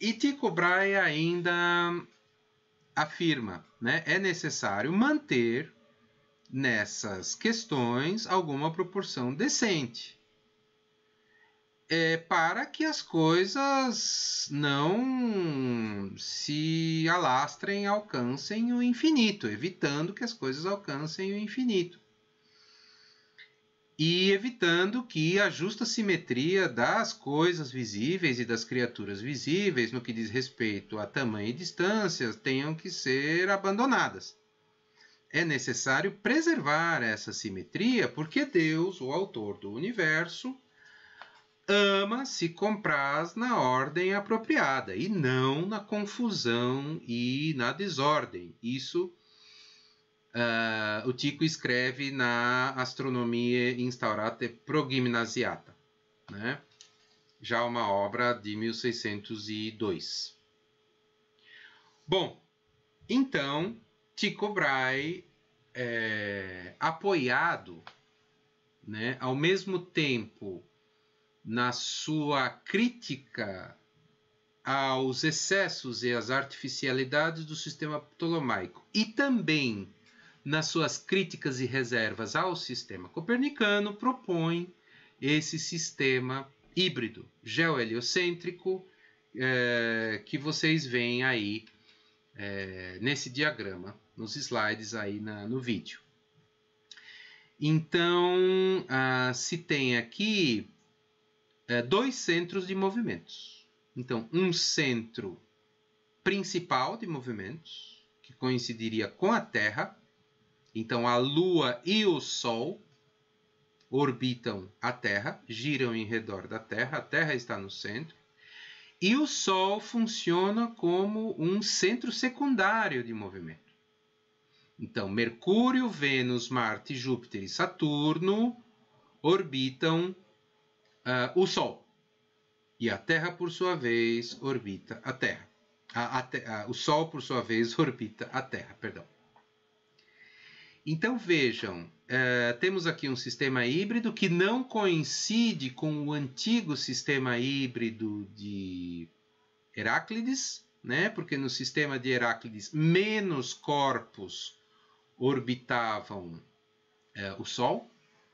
E Tycho Brahe ainda afirma, né, é necessário manter nessas questões alguma proporção decente, para que as coisas não se alastrem e alcancem o infinito, evitando que as coisas alcancem o infinito. E evitando que a justa simetria das coisas visíveis e das criaturas visíveis, no que diz respeito a tamanho e distância, tenham que ser abandonadas. É necessário preservar essa simetria, porque Deus, o autor do universo, ama, se compraz na ordem apropriada e não na confusão e na desordem. Isso o Tycho escreve na Astronomiae Instaurate Progymnasiata, né? Já uma obra de 1602. Bom, então Tycho Brahe, apoiado, né, ao mesmo tempo na sua crítica aos excessos e às artificialidades do sistema ptolomaico e também nas suas críticas e reservas ao sistema copernicano, propõe esse sistema híbrido, geoheliocêntrico, que vocês veem aí nesse diagrama, nos slides aí no vídeo. Então, se tem aqui dois centros de movimentos. Então, um centro principal de movimentos, que coincidiria com a Terra. Então, a Lua e o Sol orbitam a Terra, giram em redor da Terra, a Terra está no centro. E o Sol funciona como um centro secundário de movimento. Então, Mercúrio, Vênus, Marte, Júpiter e Saturno orbitam o Sol. E a Terra, por sua vez, orbita a Terra. O Sol, por sua vez, orbita a Terra, perdão. Então, vejam, temos aqui um sistema híbrido que não coincide com o antigo sistema híbrido de Heráclides, né? Porque no sistema de Heráclides, menos corpos orbitavam o Sol,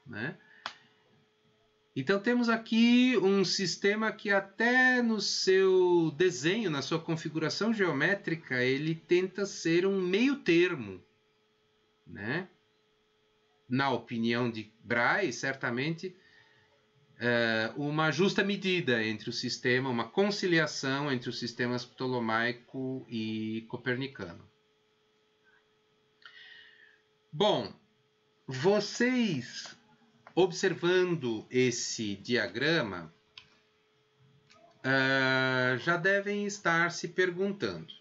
né? Então, temos aqui um sistema que até no seu desenho, na sua configuração geométrica, ele tenta ser um meio termo, né? Na opinião de Brahe, certamente, uma justa medida entre o sistema, uma conciliação entre os sistemas ptolomaico e copernicano. Bom, vocês, observando esse diagrama, já devem estar se perguntando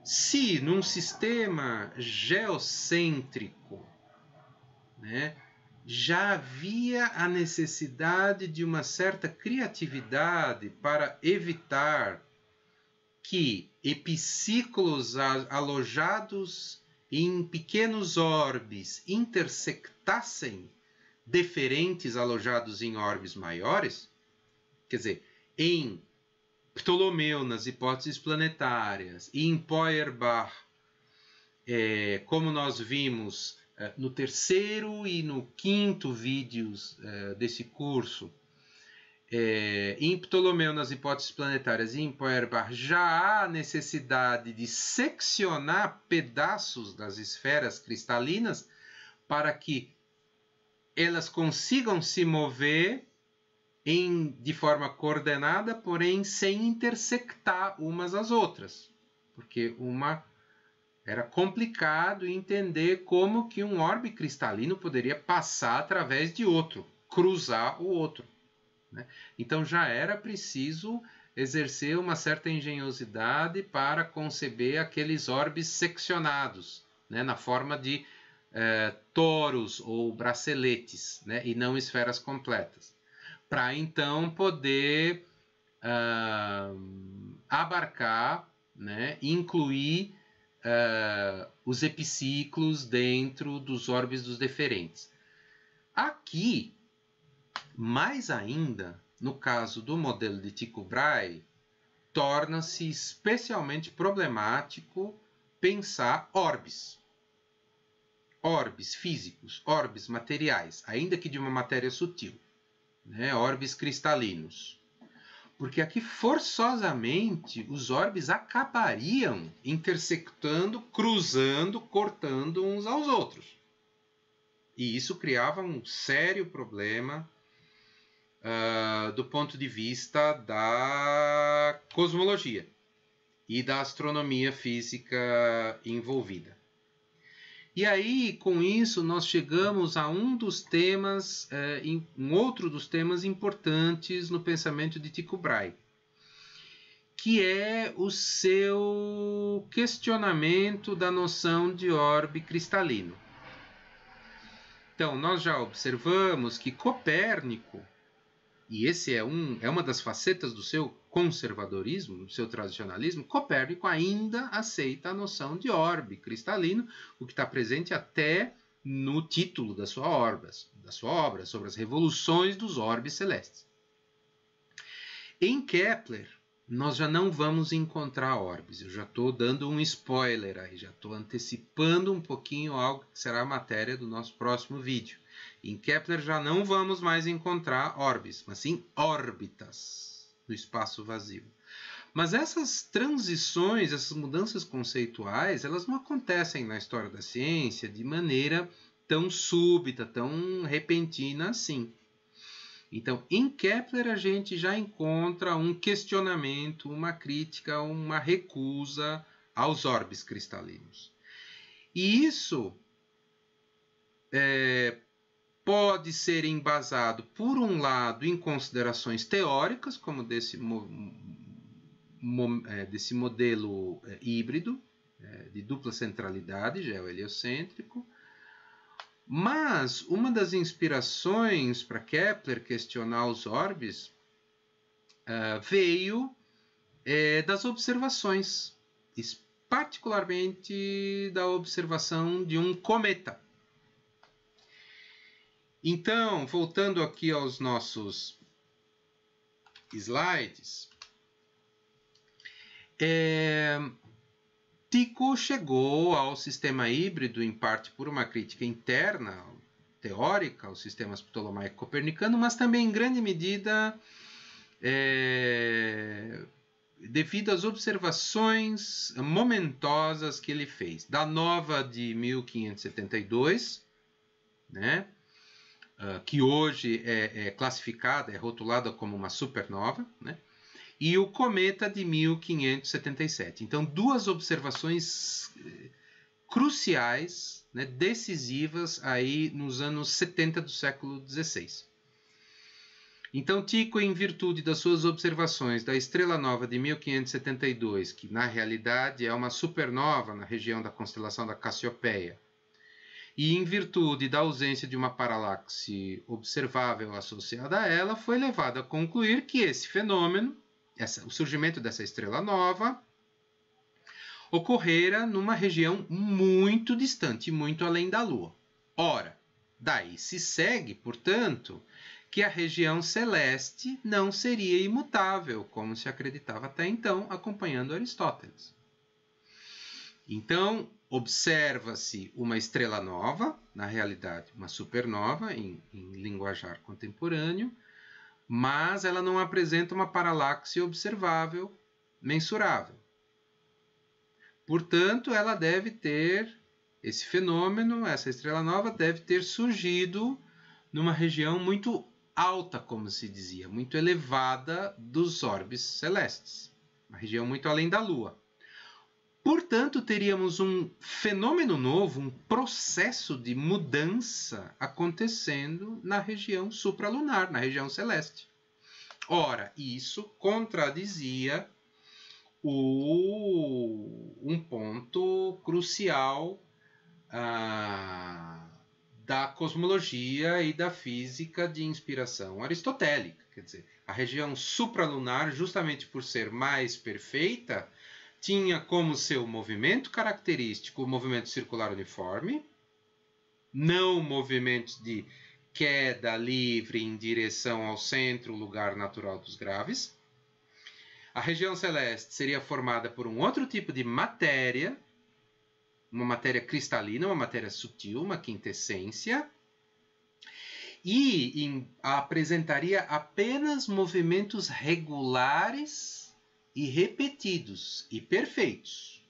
se num sistema geocêntrico, né, já havia a necessidade de uma certa criatividade para evitar que epiciclos alojados em pequenos orbes intersectassem deferentes alojados em orbes maiores. Quer dizer, em Ptolomeu, nas hipóteses planetárias, e em Feuerbach, como nós vimos no terceiro e no quinto vídeos desse curso, em Ptolomeu, nas hipóteses planetárias, e em Feuerbach, já há necessidade de seccionar pedaços das esferas cristalinas para que elas consigam se mover de forma coordenada, porém sem intersectar umas às outras, porque era complicado entender como que um orbe cristalino poderia passar através de outro, cruzar o outro, né? Então já era preciso exercer uma certa engenhosidade para conceber aqueles orbes seccionados, né, na forma de toros ou braceletes, né, e não esferas completas, para então poder abarcar, né, incluir os epiciclos dentro dos orbes dos deferentes. Aqui, mais ainda, no caso do modelo de Tycho Brahe, torna-se especialmente problemático pensar orbes. Orbes físicos, orbes materiais, ainda que de uma matéria sutil, né? Orbes cristalinos. Porque aqui, forçosamente, os orbes acabariam intersectando, cruzando, cortando uns aos outros. E isso criava um sério problema do ponto de vista da cosmologia e da astronomia física envolvida. E aí, com isso, nós chegamos a um outro dos temas importantes no pensamento de Tycho Brahe, que é o seu questionamento da noção de orbe cristalino. Então, nós já observamos que Copérnico, e esse é uma das facetas do seu conservadorismo, do seu tradicionalismo, Copérnico ainda aceita a noção de orbe cristalino, o que está presente até no título da sua obra sobre as revoluções dos orbes celestes. Em Kepler, nós já não vamos encontrar orbes. Eu já estou dando um spoiler aí, já estou antecipando um pouquinho algo que será a matéria do nosso próximo vídeo. Em Kepler já não vamos mais encontrar orbes, mas sim órbitas no espaço vazio. Mas essas transições, essas mudanças conceituais, elas não acontecem na história da ciência de maneira tão súbita, tão repentina assim. Então, em Kepler a gente já encontra um questionamento, uma crítica, uma recusa aos orbes cristalinos. E isso pode ser embasado, por um lado, em considerações teóricas, como desse modelo híbrido, de dupla centralidade, geoheliocêntrico. Mas uma das inspirações para Kepler questionar os orbes veio das observações, particularmente da observação de um cometa. Então, voltando aqui aos nossos slides, Tycho chegou ao sistema híbrido, em parte por uma crítica interna, teórica, aos sistemas ptolomaico-copernicano, mas também em grande medida devido às observações momentosas que ele fez. Da nova de 1572, né, que hoje é classificada, é rotulada como uma supernova, né, e o cometa de 1577. Então, duas observações cruciais, né, decisivas aí nos anos 70 do século XVI. Então, Tycho, em virtude das suas observações da estrela nova de 1572, que na realidade é uma supernova na região da constelação da Cassiopeia, e em virtude da ausência de uma paralaxe observável associada a ela, foi levado a concluir que esse fenômeno, o surgimento dessa estrela nova, ocorrera numa região muito distante, muito além da Lua. Ora, daí se segue, portanto, que a região celeste não seria imutável, como se acreditava até então, acompanhando Aristóteles. Então, observa-se uma estrela nova, na realidade uma supernova, em linguajar contemporâneo, mas ela não apresenta uma paralaxe observável, mensurável. Portanto, ela deve ter, esse fenômeno, essa estrela nova, deve ter surgido numa região muito alta, como se dizia, muito elevada dos orbes celestes, uma região muito além da Lua. Portanto, teríamos um fenômeno novo, um processo de mudança acontecendo na região supralunar, na região celeste. Ora, isso contradizia um ponto crucial da cosmologia e da física de inspiração aristotélica. Quer dizer, a região supralunar, justamente por ser mais perfeita, tinha como seu movimento característico o movimento circular uniforme, não movimentos de queda livre em direção ao centro, lugar natural dos graves. A região celeste seria formada por um outro tipo de matéria, uma matéria cristalina, uma matéria sutil, uma quintessência, e apresentaria apenas movimentos regulares e repetidos e perfeitos.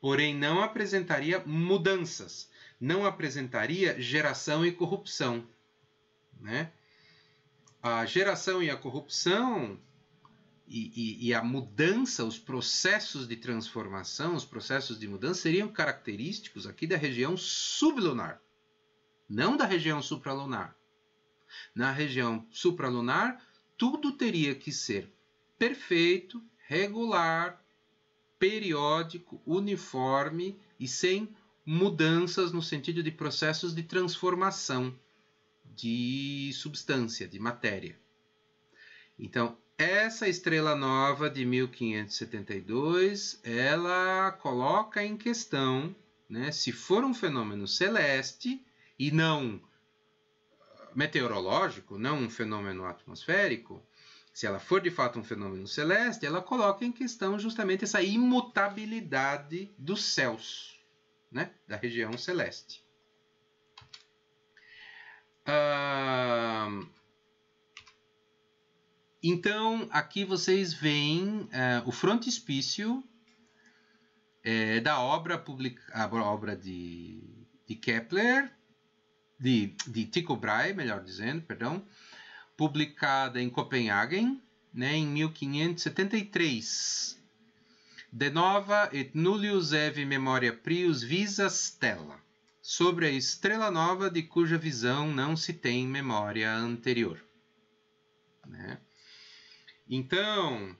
Porém, não apresentaria mudanças, não apresentaria geração e corrupção, né? A geração e a corrupção e a mudança, os processos de transformação, os processos de mudança seriam característicos aqui da região sublunar, não da região supralunar. Na região supralunar, tudo teria que ser perfeito, regular, periódico, uniforme e sem mudanças no sentido de processos de transformação de substância, de matéria. Então, essa estrela nova de 1572, ela coloca em questão, né, se for um fenômeno celeste e não meteorológico, não um fenômeno atmosférico, se ela for de fato um fenômeno celeste, ela coloca em questão justamente essa imutabilidade dos céus, né, da região celeste. Então, aqui vocês veem o frontispício da obra de Kepler, de Tycho Brahe, melhor dizendo, perdão, publicada em Copenhagen, né, em 1573. De nova et nullius eve memoria prius visa stella, sobre a estrela nova de cuja visão não se tem memória anterior. Né? Então,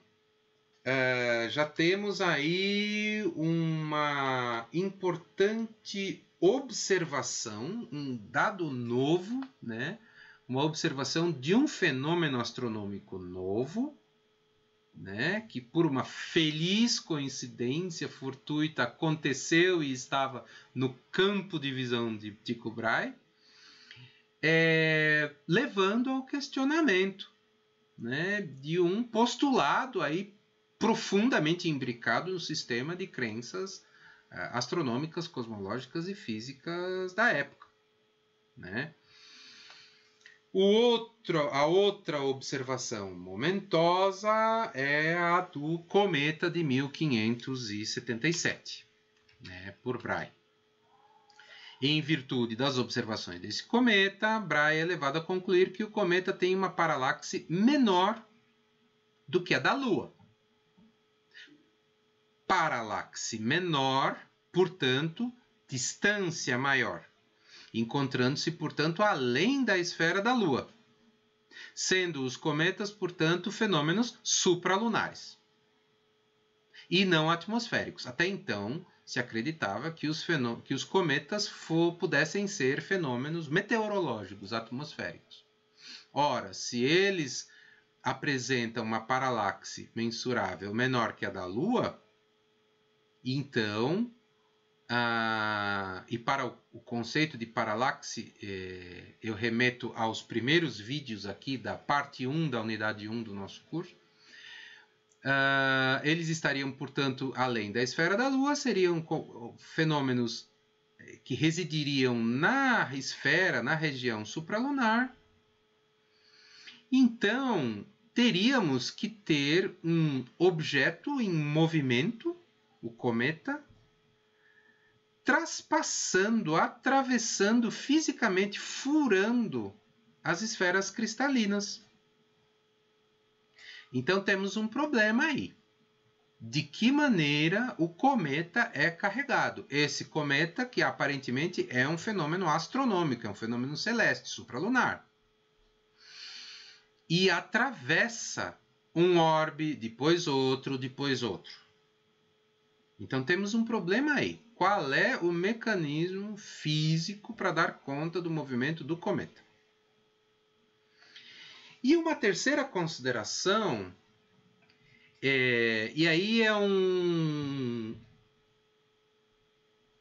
já temos aí uma importante observação, um dado novo, né? Uma observação de um fenômeno astronômico novo, né? Que por uma feliz coincidência fortuita aconteceu e estava no campo de visão de Tycho Brahe, levando ao questionamento, né, de um postulado aí profundamente imbricado no sistema de crenças astronômicas, cosmológicas e físicas da época. Né? A outra observação momentosa é a do cometa de 1577, né, por Brahe. Em virtude das observações desse cometa, Brahe é levado a concluir que o cometa tem uma paralaxe menor do que a da Lua. Paralaxe menor, portanto, distância maior, encontrando-se, portanto, além da esfera da Lua, sendo os cometas, portanto, fenômenos supralunares e não atmosféricos. Até então, se acreditava que os cometas pudessem ser fenômenos meteorológicos atmosféricos. Ora, se eles apresentam uma paralaxe mensurável menor que a da Lua, então, e para o conceito de paralaxe, eu remeto aos primeiros vídeos aqui da parte 1 da unidade 1 do nosso curso. Eles estariam, portanto, além da esfera da Lua, seriam fenômenos que residiriam na esfera, na região supralunar. Então, teríamos que ter um objeto em movimento, o cometa, traspassando, atravessando fisicamente, furando as esferas cristalinas. Então temos um problema aí. De que maneira o cometa é carregado? Esse cometa que aparentemente é um fenômeno astronômico, é um fenômeno celeste, supralunar. e atravessa um orbe, depois outro, depois outro. Então temos um problema aí. Qual é o mecanismo físico para dar conta do movimento do cometa? E uma terceira consideração, e aí é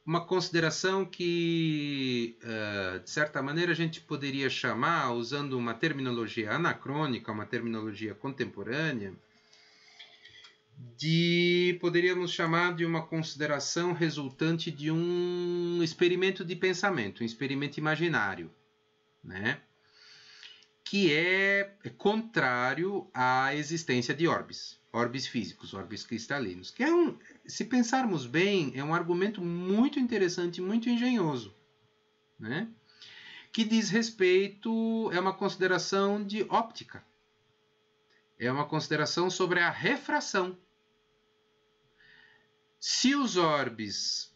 uma consideração que, de certa maneira, a gente poderia chamar, usando uma terminologia anacrônica, uma terminologia contemporânea, poderíamos chamar de uma consideração resultante de um experimento de pensamento, um experimento imaginário, né? Que é contrário à existência de orbes físicos, orbes cristalinos, que se pensarmos bem, é um argumento muito interessante, muito engenhoso, né? Que diz respeito, é uma consideração de óptica, é uma consideração sobre a refração. Se os orbes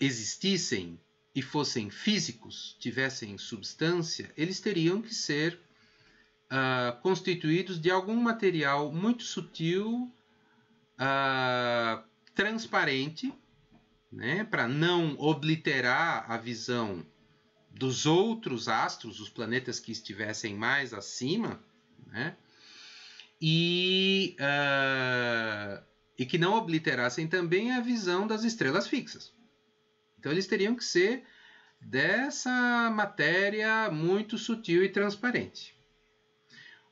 existissem e fossem físicos, tivessem substância, eles teriam que ser constituídos de algum material muito sutil, transparente, né, para não obliterar a visão dos outros astros, os planetas que estivessem mais acima, né, e que não obliterassem também a visão das estrelas fixas. Então eles teriam que ser dessa matéria muito sutil e transparente.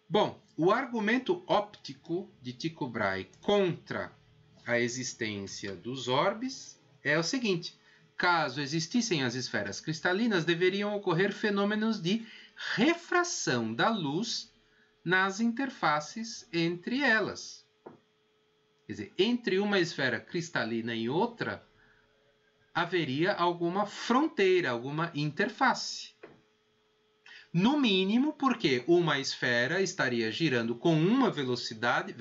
Bom, o argumento óptico de Tycho Brahe contra a existência dos orbes é o seguinte: caso existissem as esferas cristalinas, deveriam ocorrer fenômenos de refração da luz nas interfaces entre elas. Quer dizer, entre uma esfera cristalina e outra, haveria alguma fronteira, alguma interface. No mínimo, porque uma esfera estaria girando com uma velocidade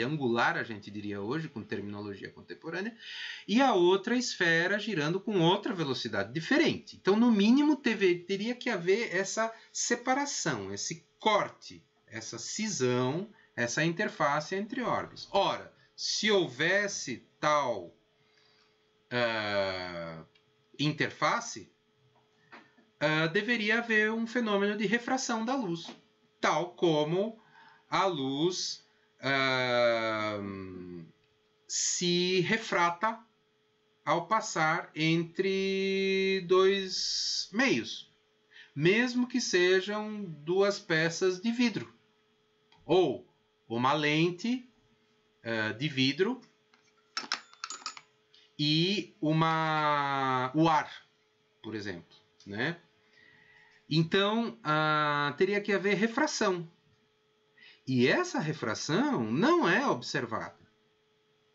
angular, a gente diria hoje, com terminologia contemporânea, e a outra esfera girando com outra velocidade diferente. Então, no mínimo, teria que haver essa separação, esse corte, essa cisão, essa interface entre orbes. Ora, se houvesse tal interface, deveria haver um fenômeno de refração da luz, tal como a luz se refrata ao passar entre dois meios, mesmo que sejam duas peças de vidro, ou uma lente de vidro e o ar, por exemplo, né? Então, teria que haver refração. E essa refração não é observada.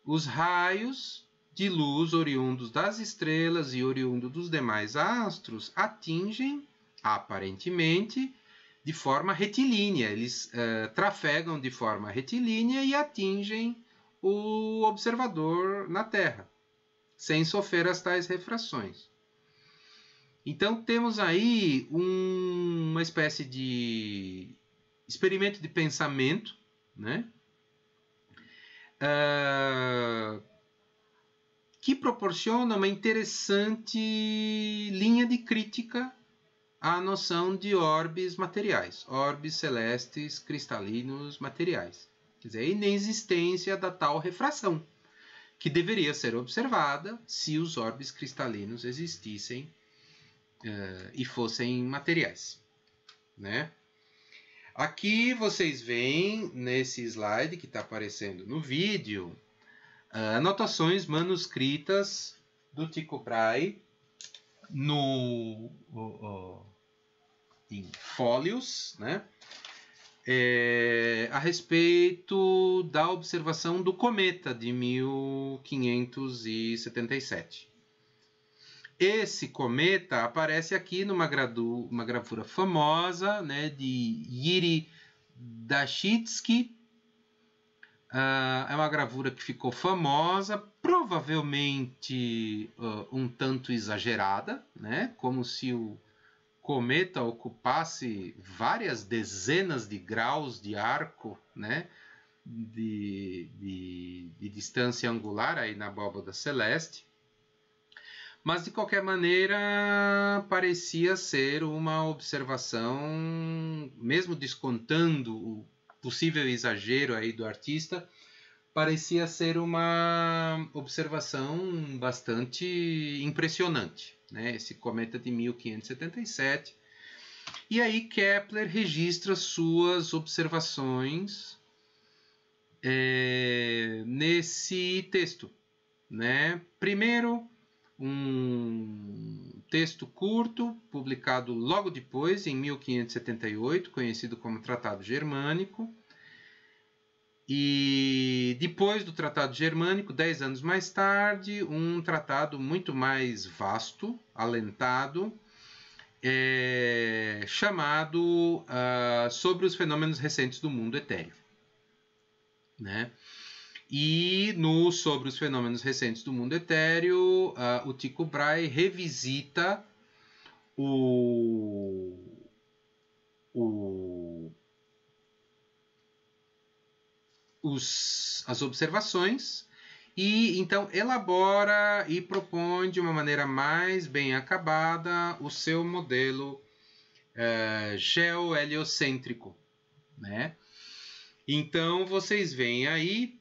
Os raios de luz oriundos das estrelas e oriundos dos demais astros atingem, aparentemente, de forma retilínea. Eles trafegam de forma retilínea e atingem o observador na Terra, sem sofrer as tais refrações. Então, temos aí uma espécie de experimento de pensamento, né? Que proporciona uma interessante linha de crítica à noção de orbes materiais, orbes celestes cristalinos materiais. Quer dizer, a inexistência da tal refração, que deveria ser observada se os orbes cristalinos existissem e fossem materiais, né? Aqui vocês veem, nesse slide que está aparecendo no vídeo, anotações manuscritas do Tycho Brahe em fólios, né? A respeito da observação do cometa de 1577. Esse cometa aparece aqui numa gravura famosa, né, de Yuri Dashitsky. É uma gravura que ficou famosa, provavelmente um tanto exagerada, né, como se o cometa ocupasse várias dezenas de graus de arco, né, de distância angular aí na abóbada celeste. Mas, de qualquer maneira, parecia ser uma observação, mesmo descontando o possível exagero aí do artista, parecia ser uma observação bastante impressionante, né? Esse cometa de 1577. E aí Kepler registra suas observações nesse texto, né? Primeiro, um texto curto, publicado logo depois, em 1578, conhecido como Tratado Germânico. E depois do Tratado Germânico, 10 anos mais tarde, um tratado muito mais vasto, alentado, chamado Sobre os Fenômenos Recentes do Mundo Etéreo, né? E sobre os fenômenos recentes do mundo etéreo, o Tycho Brahe revisita as observações e então elabora e propõe de uma maneira mais bem acabada o seu modelo geoheliocêntrico, né? Então vocês veem aí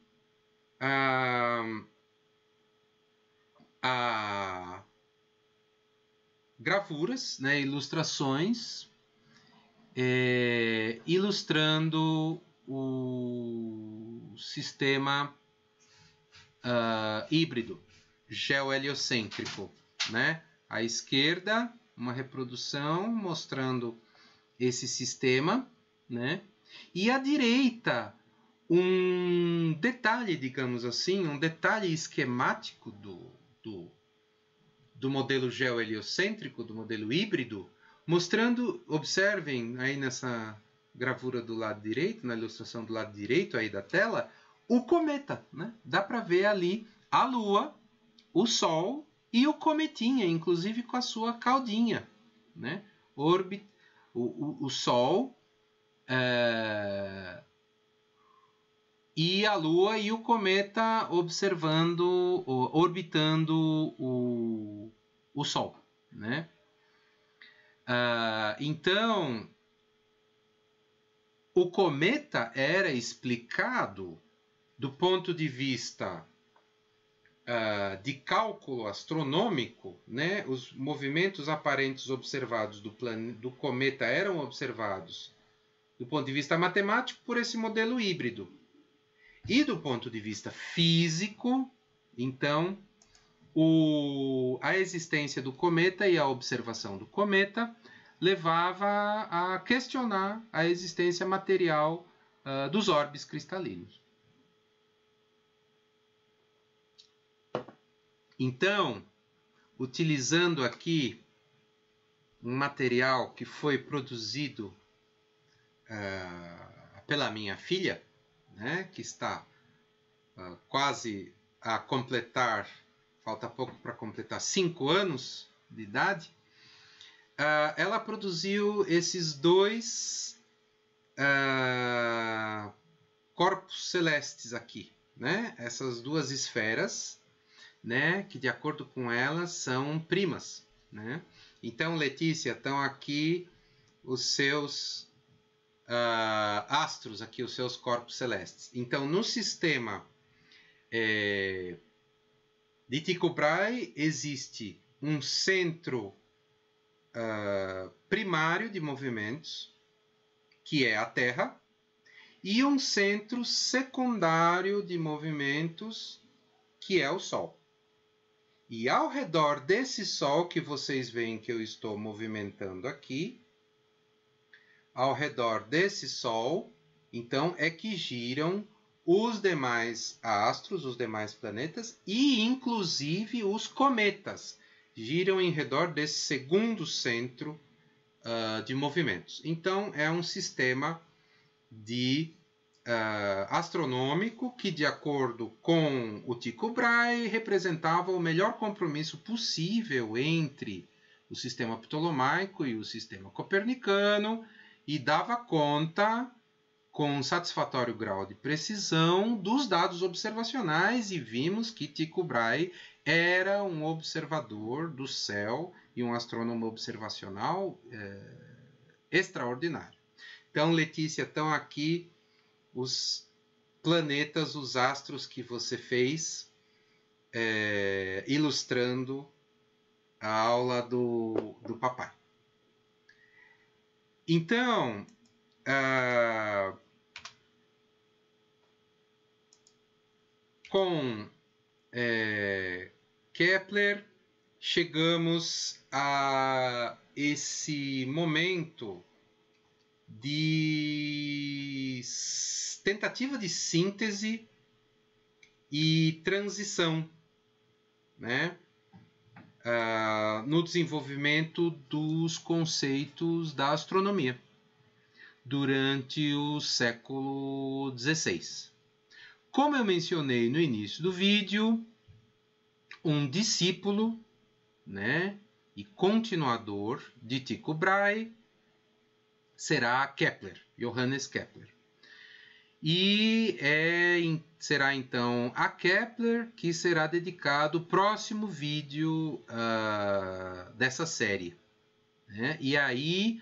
gravuras, né, ilustrações, ilustrando o sistema híbrido, geoheliocêntrico, né? À esquerda, uma reprodução mostrando esse sistema, né? E à direita, um detalhe, digamos assim, um detalhe esquemático do modelo geoheliocêntrico, do modelo híbrido, mostrando, observem aí nessa gravura do lado direito, na ilustração do lado direito aí da tela, o cometa, né? Dá para ver ali a Lua, o Sol e o cometinha, inclusive com a sua caudinha, né? O Sol e a Lua e o cometa orbitando o Sol, né? Então, o cometa era explicado do ponto de vista de cálculo astronômico, né? Os movimentos aparentes observados do cometa eram observados do ponto de vista matemático por esse modelo híbrido. E do ponto de vista físico, então, a existência do cometa e a observação do cometa levava a questionar a existência material dos orbes cristalinos. Então, utilizando aqui um material que foi produzido pela minha filha, né, que está quase a completar, falta pouco para completar 5 anos de idade, ela produziu esses dois corpos celestes aqui, né? Essas duas esferas, né, que de acordo com elas são primas, né? Então, Letícia, estão aqui os seus astros, aqui os seus corpos celestes. Então, no sistema de Tycho Brahe existe um centro primário de movimentos, que é a Terra, e um centro secundário de movimentos, que é o Sol. E ao redor desse Sol que vocês veem que eu estou movimentando aqui, ao redor desse Sol, então, é que giram os demais astros, os demais planetas e, inclusive, os cometas. Giram em redor desse segundo centro de movimentos. Então, é um sistema astronômico que, de acordo com o Tycho Brahe, representava o melhor compromisso possível entre o sistema ptolomaico e o sistema copernicano, e dava conta, com satisfatório grau de precisão, dos dados observacionais, e vimos que Tycho Brahe era um observador do céu e um astrônomo observacional extraordinário. Então, Letícia, estão aqui os planetas, os astros que você fez, ilustrando a aula do papai. Então, com Kepler, chegamos a esse momento de tentativa de síntese e transição, né? No desenvolvimento dos conceitos da astronomia durante o século XVI. Como eu mencionei no início do vídeo, um discípulo, né, e continuador de Tycho Brahe será Kepler, Johannes Kepler. E será então a Kepler que será dedicado o próximo vídeo dessa série, né? E aí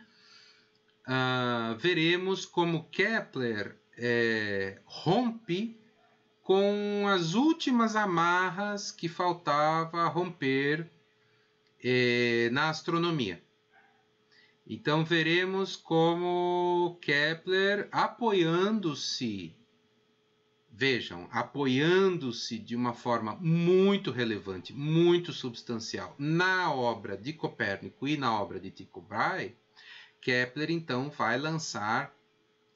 veremos como Kepler rompe com as últimas amarras que faltava romper na astronomia. Então, veremos como Kepler, apoiando-se de uma forma muito relevante, muito substancial, na obra de Copérnico e na obra de Tycho Brahe, Kepler, então, vai lançar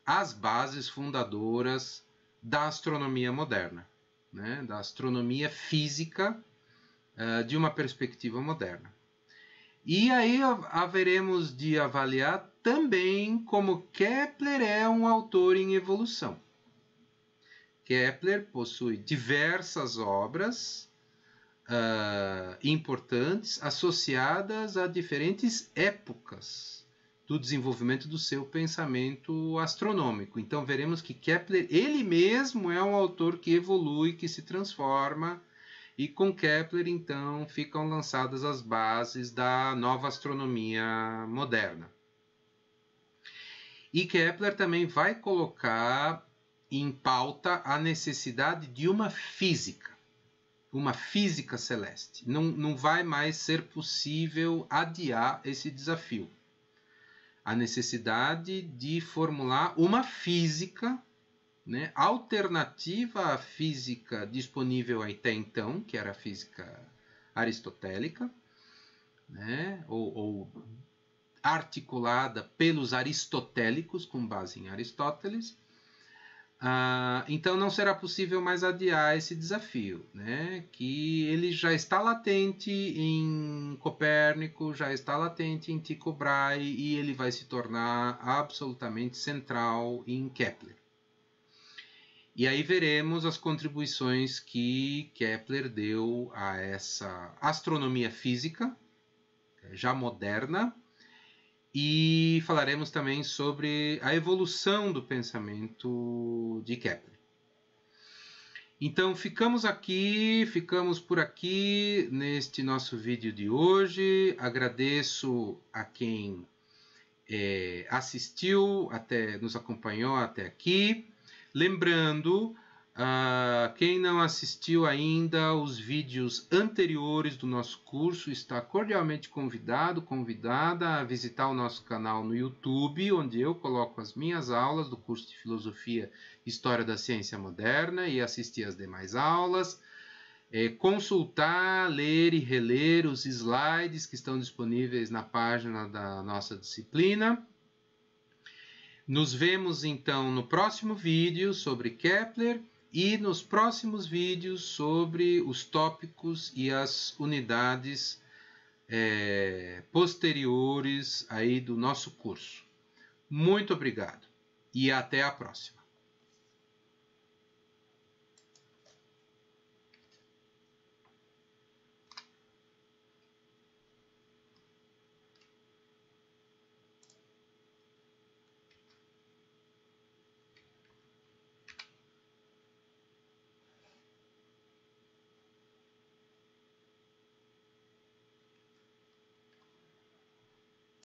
as bases fundadoras da astronomia moderna, né? Da astronomia física de uma perspectiva moderna. E aí haveremos de avaliar também como Kepler é um autor em evolução. Kepler possui diversas obras importantes associadas a diferentes épocas do desenvolvimento do seu pensamento astronômico. Então veremos que Kepler, ele mesmo é um autor que evolui, que se transforma, e com Kepler, então, ficam lançadas as bases da nova astronomia moderna. E Kepler também vai colocar em pauta a necessidade de uma física celeste. Não vai mais ser possível adiar esse desafio. A necessidade de formular uma física, né, alternativa à física disponível até então, que era a física aristotélica, né, ou articulada pelos aristotélicos, com base em Aristóteles. Então não será possível mais adiar esse desafio, né, que ele já está latente em Copérnico, já está latente em Tycho Brahe, e ele vai se tornar absolutamente central em Kepler. E aí veremos as contribuições que Kepler deu a essa astronomia física, já moderna, e falaremos também sobre a evolução do pensamento de Kepler. Então ficamos por aqui neste nosso vídeo de hoje. Agradeço a quem assistiu, nos acompanhou até aqui. Lembrando, quem não assistiu ainda os vídeos anteriores do nosso curso, está cordialmente convidada a visitar o nosso canal no YouTube, onde eu coloco as minhas aulas do curso de Filosofia e História da Ciência Moderna, e assistir as demais aulas, consultar, ler e reler os slides que estão disponíveis na página da nossa disciplina. Nos vemos então no próximo vídeo sobre Kepler e nos próximos vídeos sobre os tópicos e as unidades posteriores aí do nosso curso. Muito obrigado e até a próxima.